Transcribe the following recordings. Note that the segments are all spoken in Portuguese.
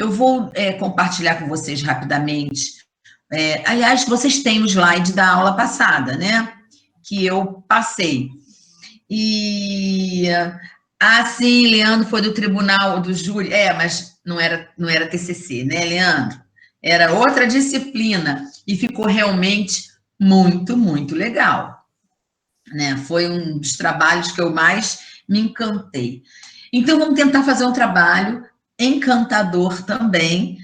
Eu vou compartilhar com vocês rapidamente. Aliás, vocês têm o slide da aula passada, né? Que eu passei. E... sim, Leandro foi do tribunal, do júri. Mas não era TCC, né, Leandro? Era outra disciplina. E ficou realmente muito, muito legal. Né? Foi um dos trabalhos que eu mais me encantei. Então, vamos tentar fazer um trabalho encantador também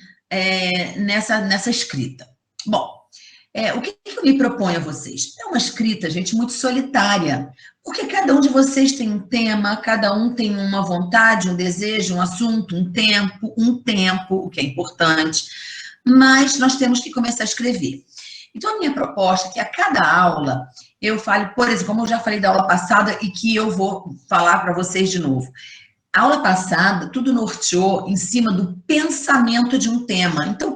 nessa escrita. Bom, o que eu me proponho a vocês? É uma escrita, gente, muito solitária, porque cada um de vocês tem um tema, cada um tem uma vontade, um desejo, um assunto, um tempo, o que é importante, mas nós temos que começar a escrever. Então, a minha proposta é que a cada aula eu fale, por exemplo, como eu já falei da aula passada e que eu vou falar para vocês de novo. A aula passada, tudo norteou em cima do pensamento de um tema. Então,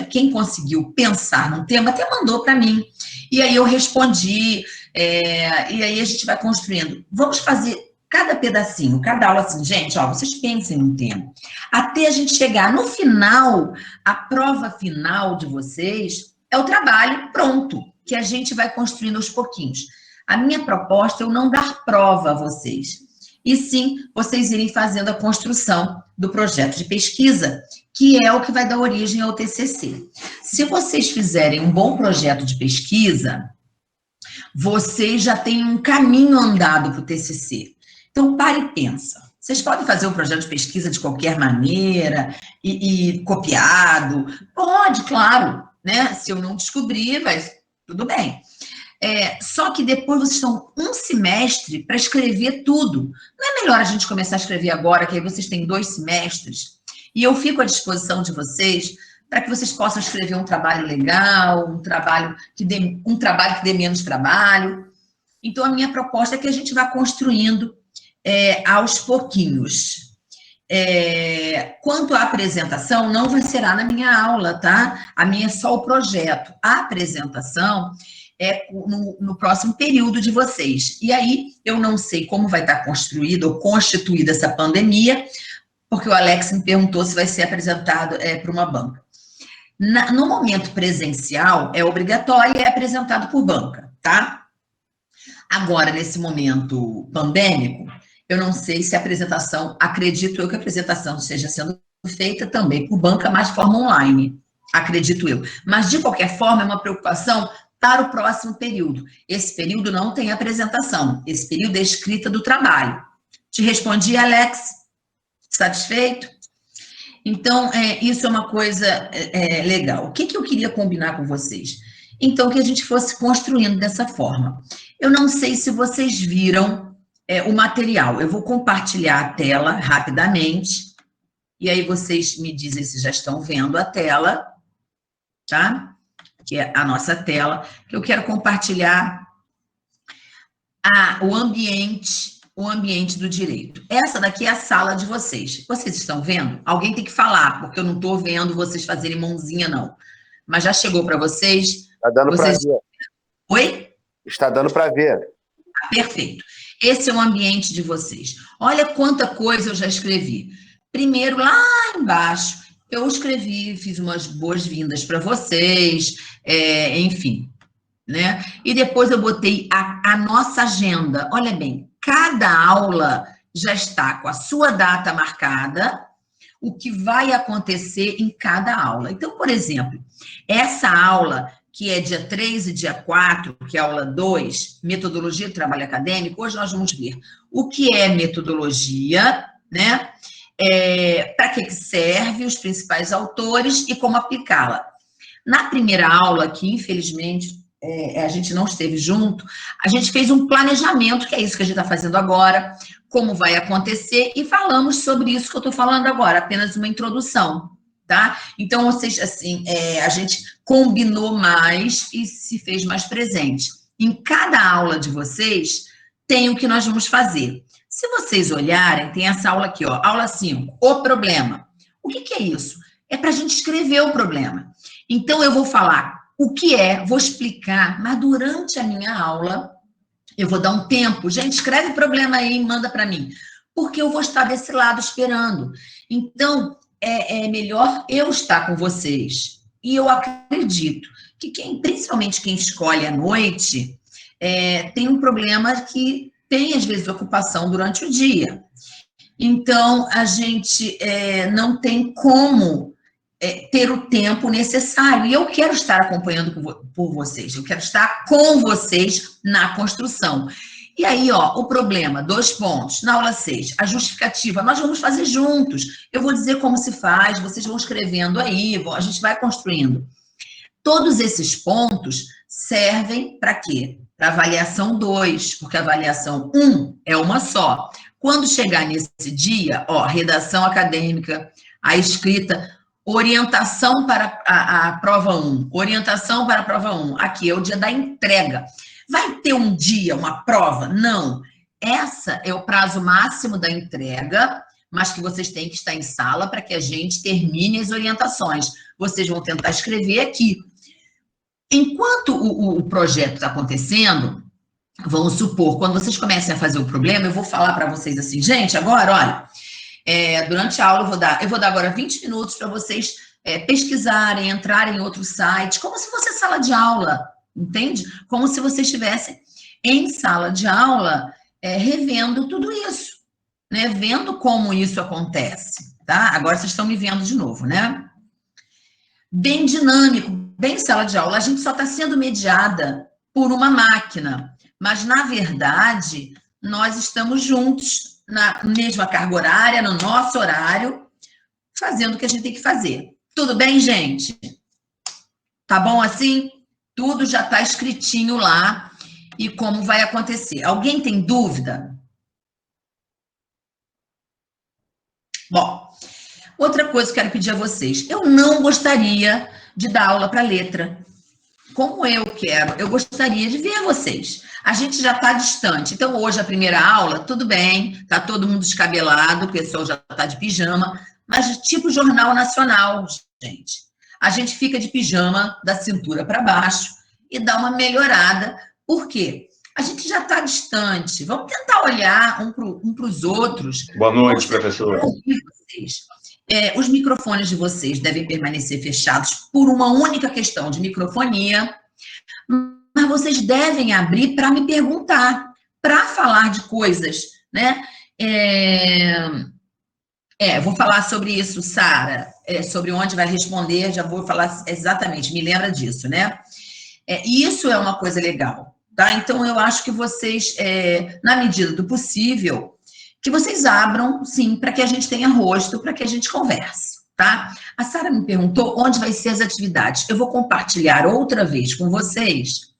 quem conseguiu pensar num tema até mandou para mim. E aí eu respondi, e aí a gente vai construindo. Vamos fazer cada pedacinho, cada aula assim, gente, vocês pensem num tema. Até a gente chegar no final, a prova final de vocês é o trabalho pronto, que a gente vai construindo aos pouquinhos. A minha proposta é eu não dar prova a vocês, e sim vocês irem fazendo a construção do projeto de pesquisa, que é o que vai dar origem ao TCC. Se vocês fizerem um bom projeto de pesquisa, vocês já têm um caminho andado para o TCC. Então, pare e pensa. Vocês podem fazer um projeto de pesquisa de qualquer maneira, e copiado. Pode, claro, né? Se eu não descobrir, mas tudo bem. Só que depois vocês estão um semestre para escrever tudo. Não é melhor a gente começar a escrever agora, que aí vocês têm 2 semestres, e eu fico à disposição de vocês para que vocês possam escrever um trabalho legal, um trabalho que dê menos trabalho. Então, a minha proposta é que a gente vá construindo aos pouquinhos. Quanto à apresentação, não será na minha aula, tá? A minha é só o projeto. A apresentação no próximo período de vocês. E aí, eu não sei como vai estar construída ou constituída essa pandemia, porque o Alex me perguntou se vai ser apresentado para uma banca. No momento presencial, é obrigatório e é apresentado por banca, tá? Agora, nesse momento pandêmico, eu não sei se a apresentação, acredito eu que a apresentação esteja sendo feita também por banca, mas de forma online, acredito eu. Mas, de qualquer forma, é uma preocupação para o próximo período. Esse período não tem apresentação, esse período é escrita do trabalho. Te respondi, Alex? Satisfeito? Então, isso é uma coisa legal. O que eu queria combinar com vocês? Então, que a gente fosse construindo dessa forma. Eu não sei se vocês viram o material. Eu vou compartilhar a tela rapidamente, e aí vocês me dizem se já estão vendo a tela, tá? Que é a nossa tela, que eu quero compartilhar o ambiente do direito. Essa daqui é a sala de vocês. Vocês estão vendo? Alguém tem que falar, porque eu não estou vendo vocês fazerem mãozinha, não. Mas já chegou para vocês? Está dando para ver. Oi? Está dando para ver. Perfeito. Esse é o ambiente de vocês. Olha quanta coisa eu já escrevi. Primeiro, lá embaixo, eu escrevi, fiz umas boas-vindas para vocês, enfim, né? E depois eu botei a nossa agenda. Olha bem, cada aula já está com a sua data marcada, o que vai acontecer em cada aula. Então, por exemplo, essa aula, que é dia 3 e dia 4, que é a aula 2, metodologia do trabalho acadêmico, hoje nós vamos ver o que é metodologia, né? Para que serve, os principais autores e como aplicá-la. Na primeira aula, que infelizmente a gente não esteve junto, a gente fez um planejamento, que é isso que a gente está fazendo agora, como vai acontecer, e falamos sobre isso que eu estou falando agora, apenas uma introdução, tá? Então, ou seja, assim, a gente combinou mais e se fez mais presente. Em cada aula de vocês, tem o que nós vamos fazer. Se vocês olharem, tem essa aula aqui, ó, aula 5, o problema. O que é isso? É para a gente escrever o problema. Então, eu vou falar o que vou explicar, mas durante a minha aula, eu vou dar um tempo. Gente, escreve o problema aí e manda para mim, porque eu vou estar desse lado esperando. Então, é melhor eu estar com vocês. E eu acredito que principalmente quem escolhe à noite, tem um problema que tem, às vezes, ocupação durante o dia. Então, a gente não tem como ter o tempo necessário. E eu quero estar acompanhando por vocês, eu quero estar com vocês na construção. E aí, ó, o problema, 2 pontos. Na aula 6, a justificativa, nós vamos fazer juntos. Eu vou dizer como se faz, vocês vão escrevendo aí, a gente vai construindo. Todos esses pontos servem para quê? Para avaliação 2, porque a avaliação 1 é uma só. Quando chegar nesse dia, ó, redação acadêmica, a escrita, orientação para a prova 1, orientação para a prova 1, aqui é o dia da entrega. Vai ter um dia, uma prova? Não. Essa é o prazo máximo da entrega, mas que vocês têm que estar em sala para que a gente termine as orientações. Vocês vão tentar escrever aqui. Enquanto o projeto está acontecendo, vamos supor, quando vocês comecem a fazer o problema, eu vou falar para vocês assim, gente, agora, olha, durante a aula eu vou dar agora 20 minutos para vocês pesquisarem, entrarem em outro site, como se fosse sala de aula, entende? Como se vocês estivessem em sala de aula, revendo tudo isso, né? Vendo como isso acontece, tá? Agora vocês estão me vendo de novo, né? Bem dinâmico, bem sala de aula. A gente só está sendo mediada por uma máquina, mas, na verdade, nós estamos juntos, na mesma carga horária, no nosso horário, fazendo o que a gente tem que fazer. Tudo bem, gente? Tá bom assim? Tudo já está escritinho lá e como vai acontecer. Alguém tem dúvida? Bom, outra coisa que eu quero pedir a vocês. Eu não gostaria de dar aula para letra. Como eu quero, eu gostaria de ver vocês. A gente já está distante. Então, hoje, a primeira aula, tudo bem, está todo mundo descabelado, o pessoal já está de pijama, mas tipo Jornal Nacional, gente. A gente fica de pijama da cintura para baixo e dá uma melhorada. Por quê? A gente já está distante. Vamos tentar olhar um para os outros. Boa noite, professor. Os microfones de vocês devem permanecer fechados por uma única questão de microfonia, mas vocês devem abrir para me perguntar, para falar de coisas, né? Vou falar sobre isso, Sara, sobre onde vai responder, já vou falar exatamente, me lembra disso, né? Isso é uma coisa legal, tá? Então, eu acho que vocês, na medida do possível, que vocês abram, sim, para que a gente tenha rosto, para que a gente converse, tá? A Sara me perguntou onde vai ser as atividades. Eu vou compartilhar outra vez com vocês,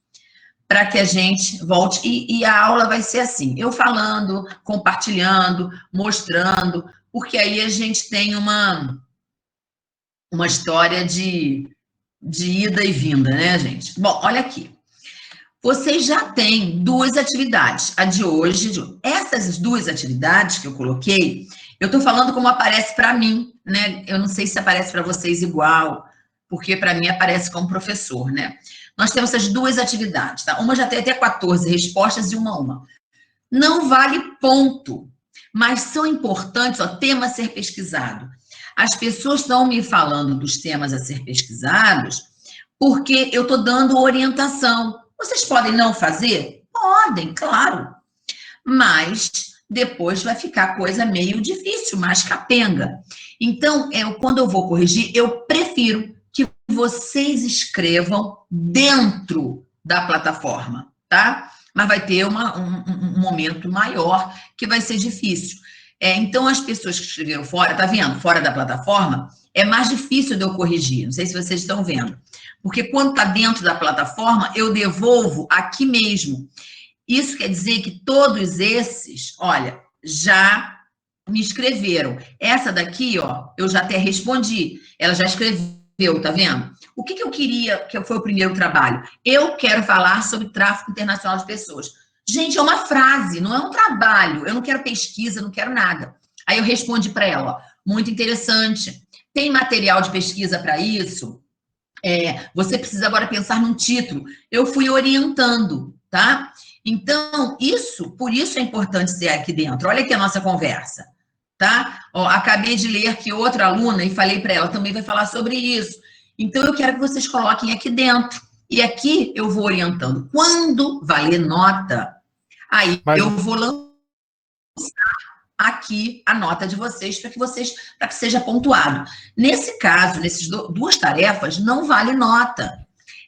para que a gente volte, e a aula vai ser assim, eu falando, compartilhando, mostrando, porque aí a gente tem uma história de ida e vinda, né, gente? Bom, olha aqui. Vocês já têm 2 atividades, a de hoje. Essas 2 atividades que eu coloquei, eu estou falando como aparece para mim, né? Eu não sei se aparece para vocês igual, porque para mim aparece como professor, né? Nós temos essas 2 atividades, tá? Uma já tem até 14 respostas e uma. Não vale ponto, mas são importantes, ó, tema a ser pesquisado. As pessoas estão me falando dos temas a ser pesquisados porque eu estou dando orientação. Vocês podem não fazer? Podem, claro. Mas depois vai ficar coisa meio difícil, mais capenga. Então, quando eu vou corrigir, eu prefiro que vocês escrevam dentro da plataforma, tá? Mas vai ter um momento maior que vai ser difícil. Então, as pessoas que escreveram fora, tá vendo? Fora da plataforma, é mais difícil de eu corrigir. Não sei se vocês estão vendo. Porque quando está dentro da plataforma, eu devolvo aqui mesmo. Isso quer dizer que todos esses, olha, já me escreveram. Essa daqui, ó, eu já até respondi. Ela já escreveu, tá vendo? O que eu queria, que foi o primeiro trabalho? Eu quero falar sobre tráfico internacional de pessoas. Gente, é uma frase, não é um trabalho. Eu não quero pesquisa, não quero nada. Aí eu respondi para ela, ó, muito interessante. Tem material de pesquisa para isso? Você precisa agora pensar num título. Eu fui orientando, tá? Então, por isso é importante ser aqui dentro. Olha aqui a nossa conversa, tá? Ó, acabei de ler que outra aluna, e falei para ela, também vai falar sobre isso. Então, eu quero que vocês coloquem aqui dentro. E aqui eu vou orientando. Quando valer nota, aí Mas eu vou lançar aqui a nota de vocês para que seja pontuado. Nesse caso, nessas duas tarefas, não vale nota.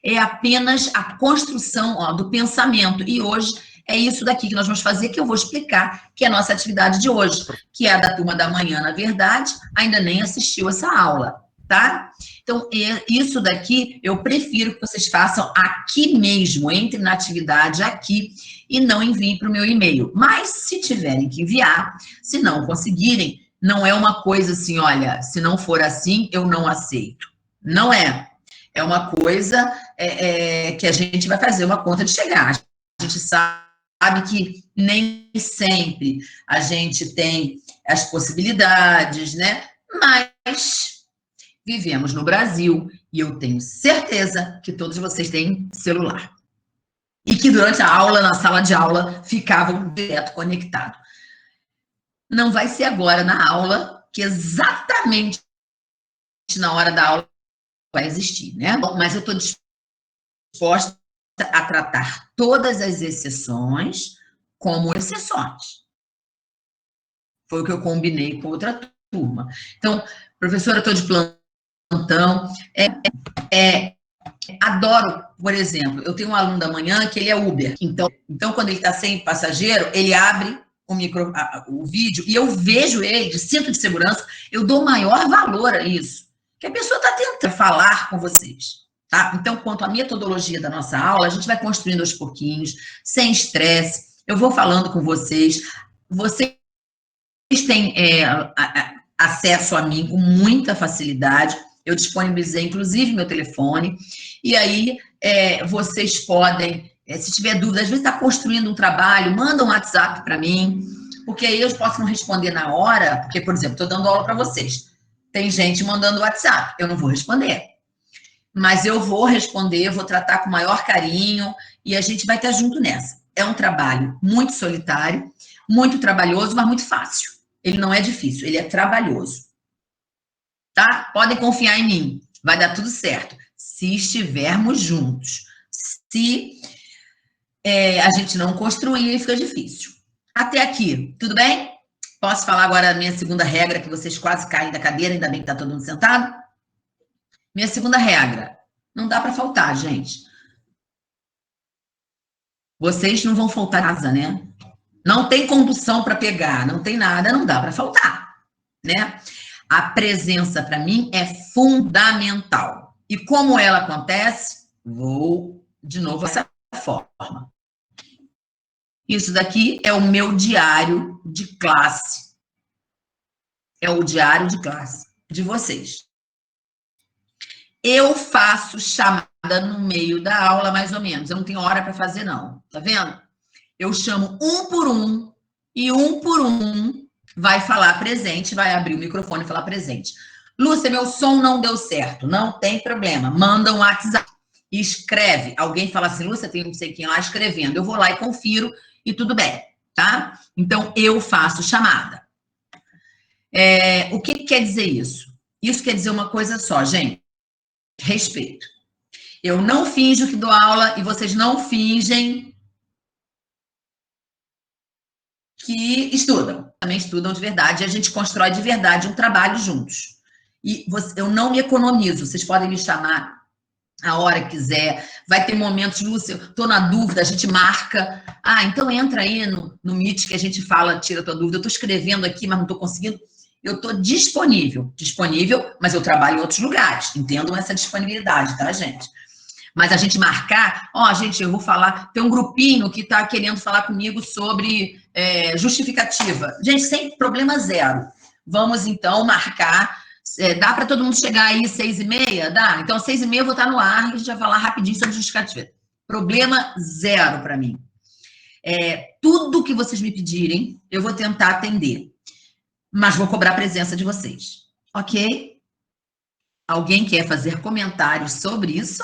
É apenas a construção, ó, do pensamento. E hoje é isso daqui que nós vamos fazer, que eu vou explicar, que é a nossa atividade de hoje, que é a da turma da manhã, na verdade, ainda nem assistiu essa aula, tá? Então, isso daqui eu prefiro que vocês façam aqui mesmo, entre na atividade aqui e não enviem para o meu e-mail. Mas, se tiverem que enviar, se não conseguirem, não é uma coisa assim, olha, se não for assim, eu não aceito. Não é. É uma coisa que a gente vai fazer uma conta de chegar. A gente sabe que nem sempre a gente tem as possibilidades, né? Mas vivemos no Brasil e eu tenho certeza que todos vocês têm celular. E que durante a aula, na sala de aula, ficavam direto conectados. Não vai ser agora na aula, que exatamente na hora da aula vai existir, né? Mas eu estou disposta a tratar todas as exceções como exceções. Foi o que eu combinei com outra turma. Então, professora, estou de plantão. Adoro, por exemplo, eu tenho um aluno da manhã que ele é Uber. Então quando ele está sem passageiro, ele abre o vídeo e eu vejo ele de cinto de segurança, eu dou maior valor a isso. Que a pessoa está tentando falar com vocês. Tá? Então, quanto à metodologia da nossa aula, a gente vai construindo aos pouquinhos, sem estresse. Eu vou falando com vocês. Vocês têm acesso a mim com muita facilidade. Eu disponibilizei, inclusive, meu telefone. E aí, vocês podem, se tiver dúvida, às vezes está construindo um trabalho, manda um WhatsApp para mim, porque aí eu posso não responder na hora, porque, por exemplo, estou dando aula para vocês. Tem gente mandando WhatsApp, eu não vou responder. Mas eu vou responder, vou tratar com o maior carinho e a gente vai estar junto nessa. É um trabalho muito solitário, muito trabalhoso, mas muito fácil. Ele não é difícil, ele é trabalhoso. Tá? Podem confiar em mim, vai dar tudo certo, se estivermos juntos. Se a gente não construir, fica difícil. Até aqui, tudo bem? Posso falar agora a minha segunda regra, que vocês quase caem da cadeira, ainda bem que está todo mundo sentado? Minha segunda regra, não dá para faltar, gente. Vocês não vão faltar em casa, né? Não tem condução para pegar, não tem nada, não dá para faltar, né? A presença, para mim, é fundamental. E como ela acontece, vou de novo dessa forma. Isso daqui é o meu diário de classe. É o diário de classe de vocês. Eu faço chamada no meio da aula, mais ou menos. Eu não tenho hora para fazer, não. Tá vendo? Eu chamo um por um e um por um vai falar presente, vai abrir o microfone e falar presente. Lúcia, meu som não deu certo. Não tem problema. Manda um WhatsApp. Escreve. Alguém fala assim, Lúcia, tem não sei quem lá escrevendo. Eu vou lá e confiro e tudo bem, tá? Então, eu faço chamada. O que quer dizer isso? Isso quer dizer uma coisa só, gente. Respeito. Eu não finjo que dou aula e vocês não fingem que estudam. Também estudam de verdade e a gente constrói de verdade um trabalho juntos. E eu não me economizo. Vocês podem me chamar a hora que quiser. Vai ter momentos, Lúcia, estou na dúvida, a gente marca. Então entra aí no Meet que a gente fala, tira a tua dúvida. Eu estou escrevendo aqui, mas não estou conseguindo. Eu estou disponível, mas eu trabalho em outros lugares. Entendam essa disponibilidade, tá, gente? Mas a gente marcar, gente, eu vou falar, tem um grupinho que está querendo falar comigo sobre justificativa. Gente, sem problema zero. Vamos, então, marcar. Dá para todo mundo chegar aí 6h30? Dá? Então, 6h30 eu vou estar no ar e a gente vai falar rapidinho sobre justificativa. Problema zero para mim. Tudo que vocês me pedirem, eu vou tentar atender. Mas vou cobrar a presença de vocês. Ok? Alguém quer fazer comentários sobre isso?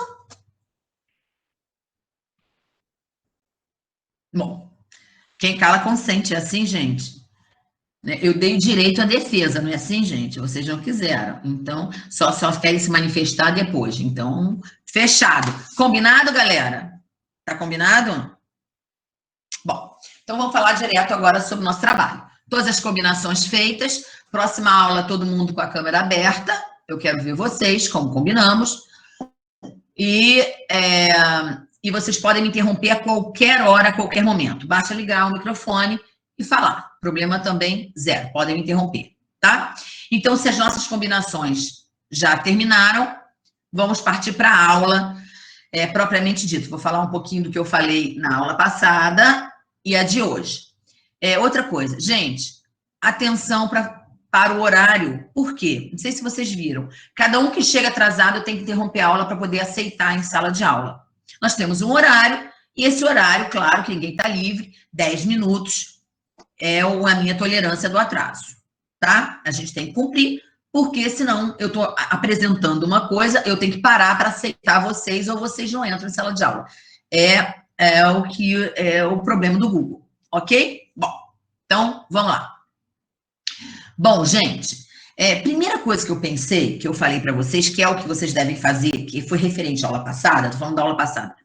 Bom, quem cala consente, é assim, gente? né? Eu dei direito à defesa, não é assim, gente? Vocês não quiseram. Então, só querem se manifestar depois. Então, fechado. Combinado, galera? Tá combinado? Bom, então vamos falar direto agora sobre o nosso trabalho. Todas as combinações feitas. Próxima aula, todo mundo com a câmera aberta. Eu quero ver vocês, como combinamos. E vocês podem me interromper a qualquer hora, a qualquer momento. Basta ligar o microfone e falar. Problema também zero. Podem me interromper, tá? Então, se as nossas combinações já terminaram, vamos partir para a aula propriamente dito. Vou falar um pouquinho do que eu falei na aula passada e a de hoje. Outra coisa, gente, atenção para o horário. Por quê? Não sei se vocês viram. Cada um que chega atrasado tem que interromper a aula para poder aceitar em sala de aula. Nós temos um horário, e esse horário, claro que ninguém está livre, 10 minutos é a minha tolerância do atraso, tá? A gente tem que cumprir, porque senão eu estou apresentando uma coisa, eu tenho que parar para aceitar vocês, ou vocês não entram em sala de aula. É o problema do Google, ok? Bom, então, vamos lá. Bom, gente, primeira coisa que eu pensei, que eu falei para vocês, que é o que vocês devem fazer, que foi referente à aula passada, estou falando da aula passada,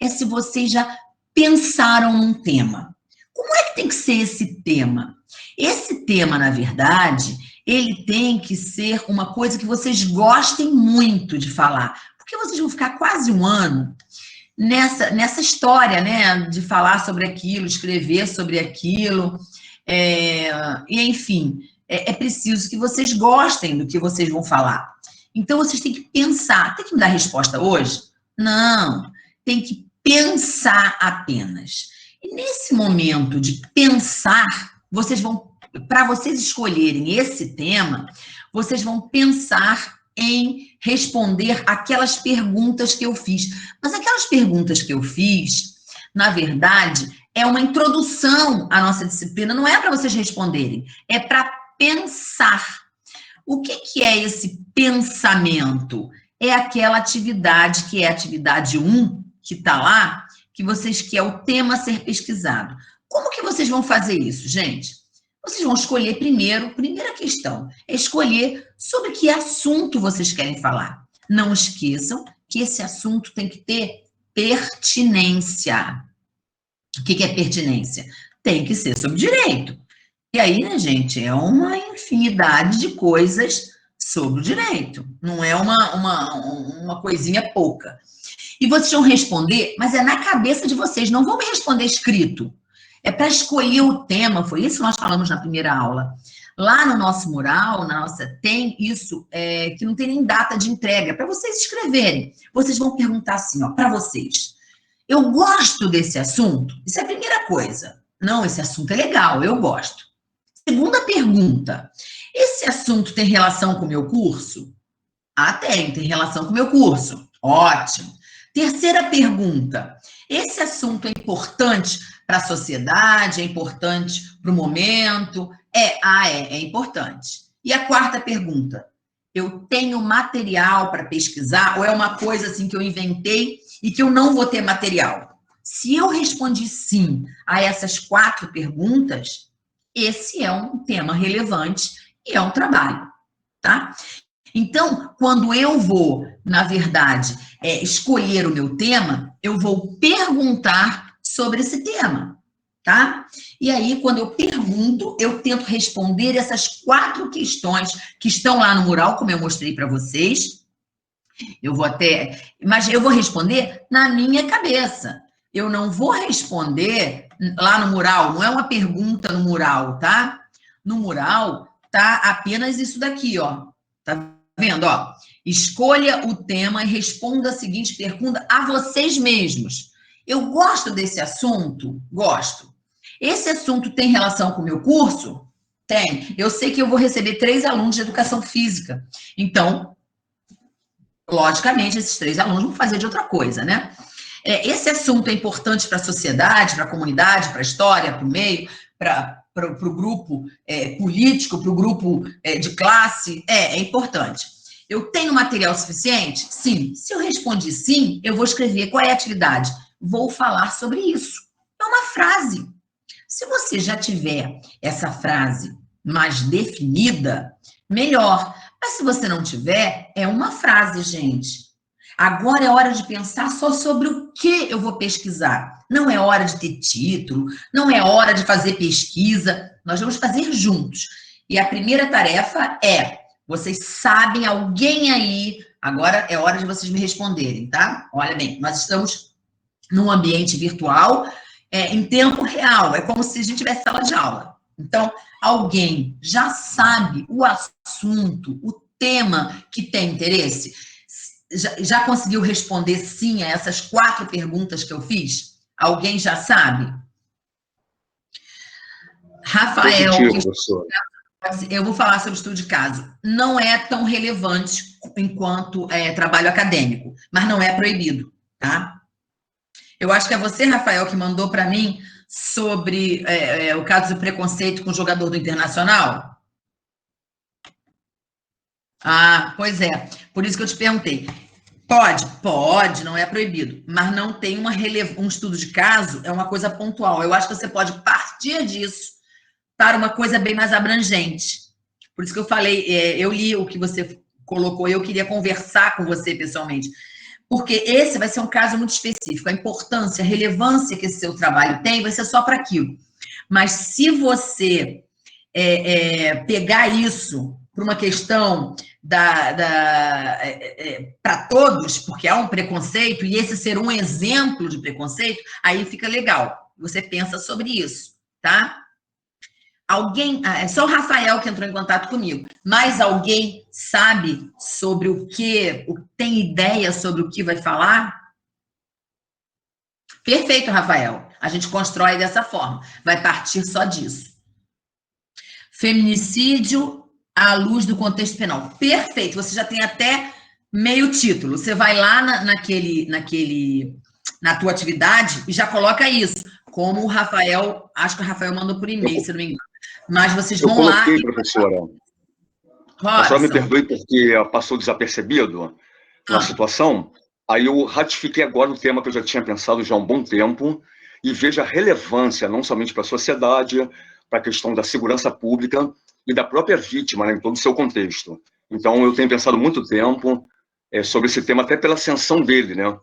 é se vocês já pensaram num tema. Como é que tem que ser esse tema? Esse tema, na verdade, ele tem que ser uma coisa que vocês gostem muito de falar, porque vocês vão ficar quase um ano nessa história, né, de falar sobre aquilo, escrever sobre aquilo, e enfim, é preciso que vocês gostem do que vocês vão falar. Então, vocês têm que pensar. Tem que me dar resposta hoje? Não, tem que pensar apenas. E nesse momento de pensar, para vocês escolherem esse tema, vocês vão pensar em responder aquelas perguntas que eu fiz. Mas aquelas perguntas que eu fiz, na verdade, é uma introdução à nossa disciplina, não é para vocês responderem, é para pensar. O que é esse pensamento? É aquela atividade que é a atividade 1, que está lá, que é o tema a ser pesquisado. Como que vocês vão fazer isso, gente? Vocês vão escolher primeira questão, é escolher sobre que assunto vocês querem falar. Não esqueçam que esse assunto tem que ter pertinência. O que é pertinência? Tem que ser sobre direito. E aí, né, gente, é uma infinidade de coisas sobre o direito. Não é uma coisinha pouca. E vocês vão responder, mas é na cabeça de vocês, não vão me responder escrito. É para escolher o tema, foi isso que nós falamos na primeira aula. Lá no nosso mural, tem isso, que não tem nem data de entrega, para vocês escreverem. Vocês vão perguntar assim, ó, para vocês. Eu gosto desse assunto? Isso é a primeira coisa. Não, esse assunto é legal, eu gosto. Segunda pergunta, esse assunto tem relação com o meu curso? Ah, tem relação com o meu curso. Ótimo. Terceira pergunta, esse assunto é importante para a sociedade, é importante para o momento? É importante. E a quarta pergunta, eu tenho material para pesquisar ou é uma coisa assim que eu inventei e que eu não vou ter material? Se eu respondi sim a essas 4 perguntas, esse é um tema relevante e é um trabalho, tá? Então, quando eu vou, na verdade, escolher o meu tema, eu vou perguntar sobre esse tema, tá? E aí, quando eu pergunto, eu tento responder essas 4 questões que estão lá no mural, como eu mostrei para vocês. Mas eu vou responder na minha cabeça. Eu não vou responder lá no mural, não é uma pergunta no mural, tá? No mural tá apenas isso daqui, ó. Tá vendo, ó? Escolha o tema e responda a seguinte pergunta a vocês mesmos. Eu gosto desse assunto? Gosto. Esse assunto tem relação com o meu curso? Tem. Eu sei que eu vou receber 3 alunos de educação física. Então, logicamente, esses 3 alunos vão fazer de outra coisa, né? Esse assunto é importante para a sociedade, para a comunidade, para a história, para o meio, para o grupo político, para o grupo de classe? É importante. Eu tenho material suficiente? Sim. Se eu respondi sim, eu vou escrever qual é a atividade. Vou falar sobre isso. É uma frase. Se você já tiver essa frase mais definida, melhor. Mas se você não tiver, é uma frase, gente. Agora é hora de pensar só sobre o que eu vou pesquisar. Não é hora de ter título, não é hora de fazer pesquisa. Nós vamos fazer juntos. E a primeira tarefa é: vocês sabem alguém aí? Agora é hora de vocês me responderem, tá? Olha bem, nós estamos num ambiente virtual, em tempo real. É como se a gente tivesse sala de aula. Então, alguém já sabe o assunto, o tema que tem interesse? Já conseguiu responder sim a essas 4 perguntas que eu fiz? Alguém já sabe? Rafael, Positivo, professor. eu vou falar sobre estudo de caso. Não é tão relevante enquanto trabalho acadêmico, mas não é proibido, tá? Eu acho que é você, Rafael, que mandou para mim sobre o caso do preconceito com o jogador do Internacional. Ah, pois é. Por isso que eu te perguntei. Pode, não é proibido, mas não tem um estudo de caso, é uma coisa pontual. Eu acho que você pode partir disso para uma coisa bem mais abrangente. Por isso que eu falei, eu li o que você colocou, eu queria conversar com você pessoalmente. Porque esse vai ser um caso muito específico. A importância, a relevância que esse seu trabalho tem vai ser só para aquilo. Mas se você pegar isso para uma questão para todos, porque há um preconceito, e esse ser um exemplo de preconceito, aí fica legal. Você pensa sobre isso, tá? Alguém, é só o Rafael que entrou em contato comigo, mas alguém sabe sobre o que, tem ideia sobre o que vai falar? Perfeito, Rafael. A gente constrói dessa forma, vai partir só disso. Feminicídio à luz do contexto penal. Perfeito, você já tem até meio título. Você vai lá na tua atividade e já coloca isso, como o Rafael, acho que o Rafael mandou por e-mail, se não me engano. Mas vocês vão lá... Eu coloquei, professora. A senhora me perdoe porque passou desapercebido na situação. Aí eu ratifiquei agora o tema que eu já tinha pensado já há um bom tempo e vejo a relevância, não somente para a sociedade, para a questão da segurança pública e da própria vítima, né, em todo o seu contexto. Então, eu tenho pensado muito tempo sobre esse tema, até pela ascensão dele, né?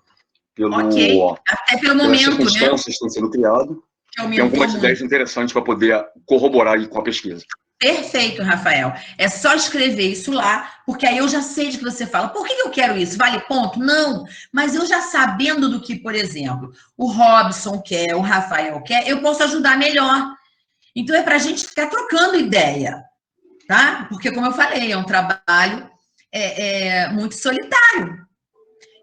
Até pelo momento, circunstâncias que estão sendo criadas. Tem algumas ideias interessantes para poder corroborar aí com a pesquisa. Perfeito, Rafael. É só escrever isso lá, porque aí eu já sei de que você fala. Por que eu quero isso? Vale ponto? Não. Mas eu já sabendo do que, por exemplo, o Robson quer, o Rafael quer, eu posso ajudar melhor. Então, é para a gente ficar trocando ideia, tá? Porque, como eu falei, é um trabalho muito solitário.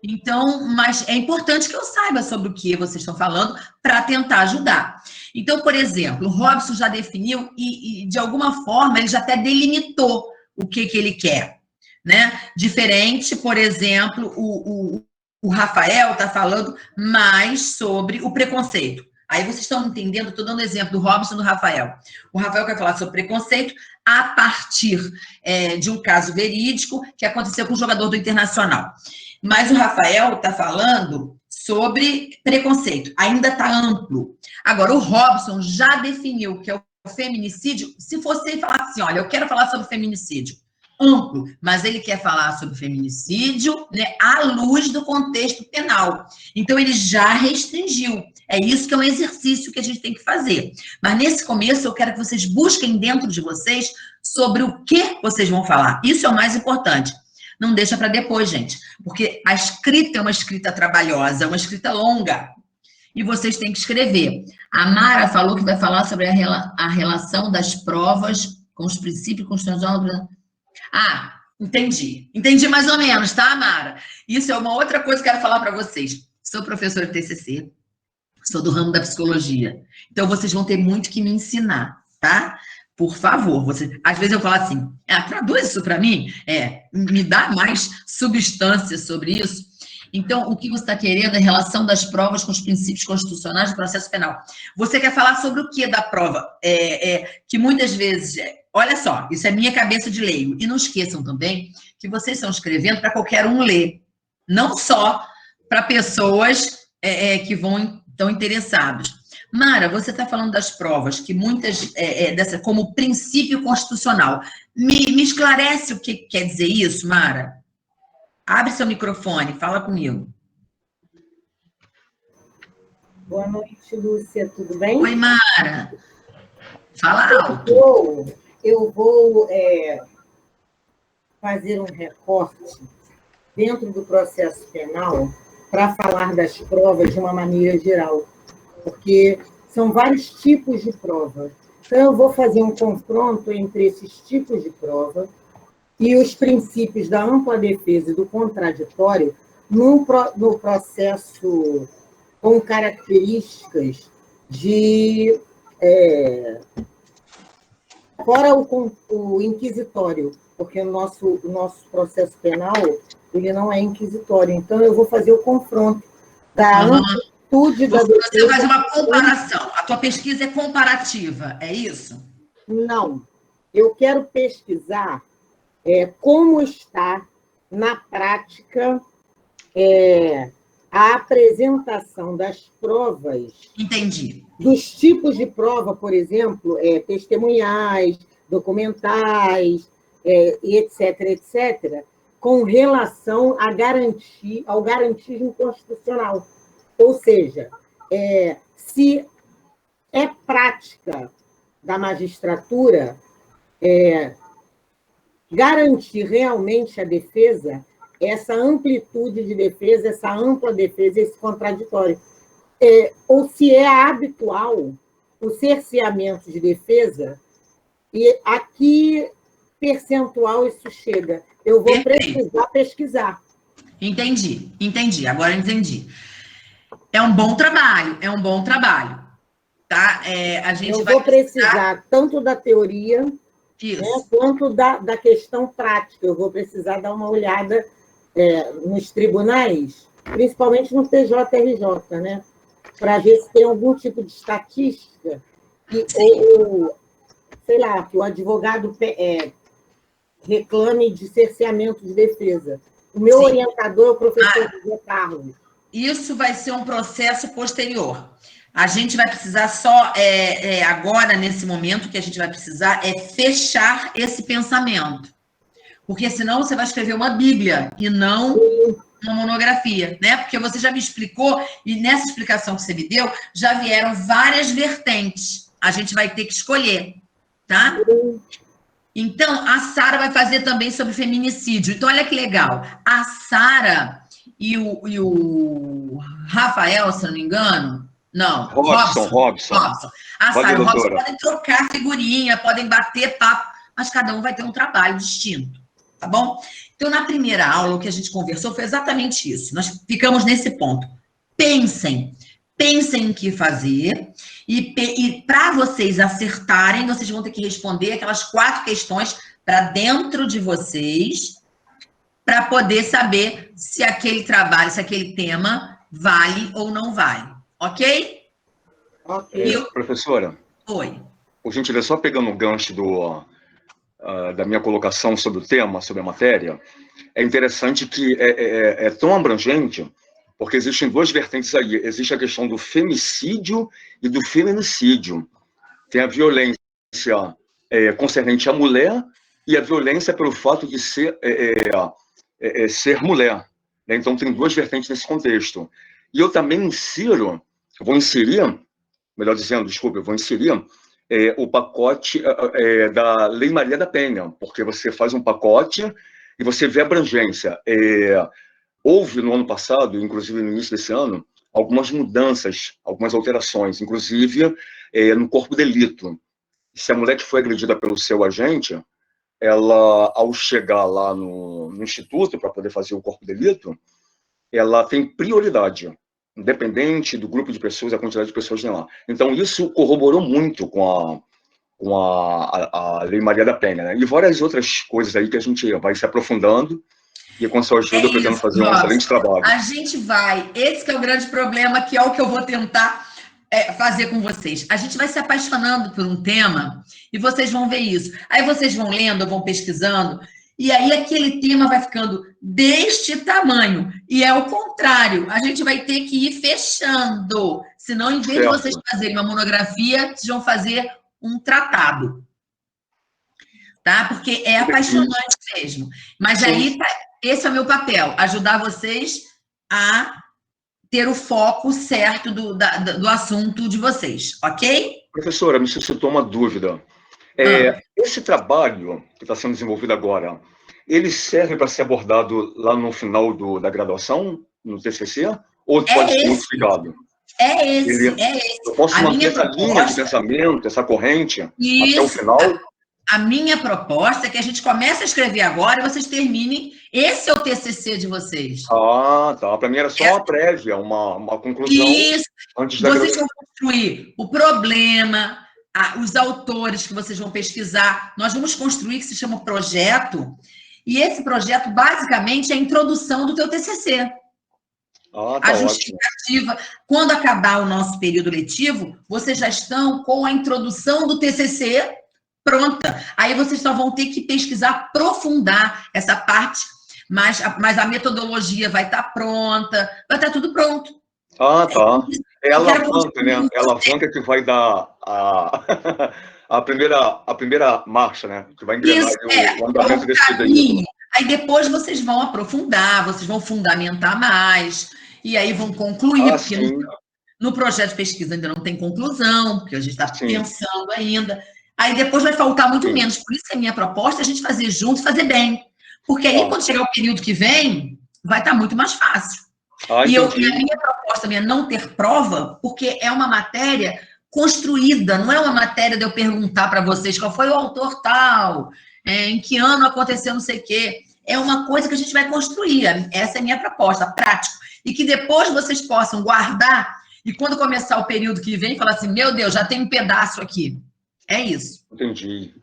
Então, mas é importante que eu saiba sobre o que vocês estão falando para tentar ajudar. Então, por exemplo, o Robson já definiu e, de alguma forma, ele já até delimitou o que ele quer, né? Diferente, por exemplo, o Rafael está falando mais sobre o preconceito. Aí vocês estão entendendo, estou dando exemplo do Robson e do Rafael. O Rafael quer falar sobre preconceito a partir de um caso verídico que aconteceu com um jogador do Internacional. Mas o Rafael está falando sobre preconceito, ainda está amplo. Agora, o Robson já definiu que é o feminicídio. Se você falar assim, olha, eu quero falar sobre feminicídio, amplo, mas ele quer falar sobre feminicídio, né, à luz do contexto penal. Então, ele já restringiu. É isso que é um exercício que a gente tem que fazer. Mas, nesse começo, eu quero que vocês busquem dentro de vocês sobre o que vocês vão falar. Isso é o mais importante. Não deixa para depois, gente. Porque a escrita é uma escrita trabalhosa, é uma escrita longa. E vocês têm que escrever. A Mara falou que vai falar sobre a relação das provas com os princípios constitucionais. Ah, entendi. Entendi mais ou menos, tá, Mara? Isso é uma outra coisa que eu quero falar para vocês. Sou professora de TCC, sou do ramo da psicologia. Então, vocês vão ter muito que me ensinar, tá? Por favor, às vezes eu falo assim, traduz isso para mim, me dá mais substância sobre isso. Então, o que você está querendo é a relação das provas com os princípios constitucionais do processo penal. Você quer falar sobre o que da prova? Que muitas vezes, olha só, isso é minha cabeça de leigo. E não esqueçam também que vocês estão escrevendo para qualquer um ler, não só para pessoas que estão interessados. Mara, você está falando das provas, que muitas, como princípio constitucional. Me esclarece o que quer dizer isso, Mara? Abre seu microfone, fala comigo. Boa noite, Lúcia, tudo bem? Oi, Mara. Fala alto. Eu vou fazer um recorte dentro do processo penal para falar das provas de uma maneira geral, porque são vários tipos de prova. Então, eu vou fazer um confronto entre esses tipos de prova e os princípios da ampla defesa e do contraditório no processo com características de... fora o inquisitório, porque o nosso processo penal ele não é inquisitório. Então, eu vou fazer o confronto da amplitude da defesa... Você faz uma comparação. A tua pesquisa é comparativa, é isso? Não. Eu quero pesquisar como está, na prática, a apresentação das provas. Entendi. Dos tipos de prova, por exemplo, testemunhais, documentais, etc., etc., com relação ao garantismo constitucional. Ou seja, se é prática da magistratura garantir realmente a defesa, essa amplitude de defesa, essa ampla defesa, esse contraditório. Ou se é habitual o cerceamento de defesa, e a que percentual isso chega? Eu vou precisar pesquisar. Entendi, agora entendi. É um bom trabalho, tá? Eu vou precisar tanto da teoria, quanto da questão prática. Eu vou precisar dar uma olhada nos tribunais, principalmente no TJRJ, né? Para ver se tem algum tipo de estatística ou sei lá, que o advogado reclame de cerceamento de defesa. O meu orientador é o professor José Carlos. Isso vai ser um processo posterior. A gente vai precisar só, agora, nesse momento, que a gente vai precisar é fechar esse pensamento. Porque senão você vai escrever uma Bíblia e não uma monografia, né? Porque você já me explicou, e nessa explicação que você me deu, já vieram várias vertentes. A gente vai ter que escolher, tá? Então, a Sara vai fazer também sobre feminicídio. Então, olha que legal. A Sara e o Rafael, se não me engano... Não, Robson. A Sara e o Robson podem trocar figurinha, podem bater papo, mas cada um vai ter um trabalho distinto, tá bom? Então, na primeira aula, o que a gente conversou foi exatamente isso. Nós ficamos nesse ponto. Pensem em que fazer, e para vocês acertarem, vocês vão ter que responder aquelas 4 questões para dentro de vocês, para poder saber se aquele trabalho, se aquele tema vale ou não vale. Ok? Professora? Oi. Por gentileza, só pegando o gancho da minha colocação sobre o tema, sobre a matéria, é interessante que é tão abrangente, porque existem 2 vertentes aí. Existe a questão do femicídio e do feminicídio. Tem a violência concernente à mulher e a violência pelo fato de ser mulher. Né? Então, tem 2 vertentes nesse contexto. E eu também vou inserir o pacote da Lei Maria da Penha, porque você faz um pacote e você vê a abrangência. Houve no ano passado, inclusive no início desse ano, algumas mudanças, algumas alterações, inclusive no corpo de delito. Se a mulher que foi agredida pelo seu agente, ela, ao chegar lá no instituto para poder fazer o corpo de delito, ela tem prioridade, independente do grupo de pessoas, a quantidade de pessoas que tem lá. Então, isso corroborou muito com a Lei Maria da Penha, né? E várias outras coisas aí que a gente vai se aprofundando, e com a sua ajuda eu pretendo fazer um excelente trabalho. A gente vai, esse que é o grande problema, que é o que eu vou tentar fazer com vocês. A gente vai se apaixonando por um tema, e vocês vão ver isso. Aí vocês vão lendo, vão pesquisando, e aí aquele tema vai ficando deste tamanho. E é o contrário, a gente vai ter que ir fechando. Senão, em vez de vocês fazerem uma monografia, vocês vão fazer um tratado. Tá? Porque é apaixonante mesmo. Mas aí, esse é o meu papel, ajudar vocês a ter o foco certo do assunto de vocês, ok? Professora, me suscitou uma dúvida. Esse trabalho que está sendo desenvolvido agora, ele serve para ser abordado lá no final da graduação, no TCC? Ou pode ser modificado? É esse. Eu posso manter essa linha de pensamento, essa corrente, até o final? A minha proposta é que a gente comece a escrever agora e vocês terminem. Esse é o TCC de vocês. Ah, tá. Para mim era só uma prévia, uma conclusão. Isso. Antes da vocês vão construir o problema, os autores que vocês vão pesquisar. Nós vamos construir o que se chama projeto. E esse projeto, basicamente, é a introdução do teu TCC. Tá a justificativa. Ótimo. Quando acabar o nosso período letivo, vocês já estão com a introdução do TCC pronta. Aí vocês só vão ter que pesquisar, aprofundar essa parte, mas a metodologia vai estar pronta, vai estar tudo pronto. Tá. É a alavanca, né? É a alavanca que vai dar a primeira marcha, né? Que vai engrenar o andamento desse daí. Aí depois vocês vão aprofundar, vocês vão fundamentar mais, e aí vão concluir, porque no projeto de pesquisa ainda não tem conclusão, porque a gente está pensando ainda. Aí depois vai faltar muito menos. Por isso que a minha proposta é a gente fazer junto e fazer bem. Porque aí, quando chegar o período que vem, vai estar muito mais fácil. E a minha proposta é não ter prova, porque é uma matéria construída, não é uma matéria de eu perguntar para vocês qual foi o autor tal, em que ano aconteceu não sei o quê. É uma coisa que a gente vai construir. Essa é a minha proposta, prática. E que depois vocês possam guardar e quando começar o período que vem, falar assim, meu Deus, já tem um pedaço aqui. É isso. Entendi.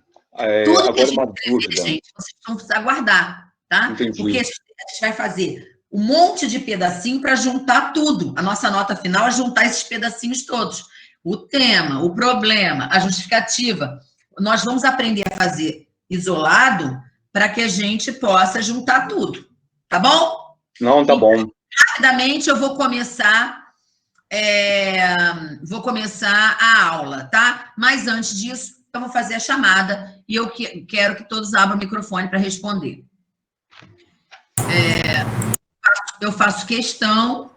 Tudo agora que a gente uma dúvida. Gente, vocês vão precisar guardar, tá? Entendi. Porque a gente vai fazer um monte de pedacinho para juntar tudo. A nossa nota final é juntar esses pedacinhos todos. O tema, o problema, a justificativa. Nós vamos aprender a fazer isolado para que a gente possa juntar tudo. Tá bom? Não, tá bom. Rapidamente eu vou começar a aula, tá? Mas antes disso, eu vou fazer a chamada e eu quero que todos abram o microfone para responder. Eu faço questão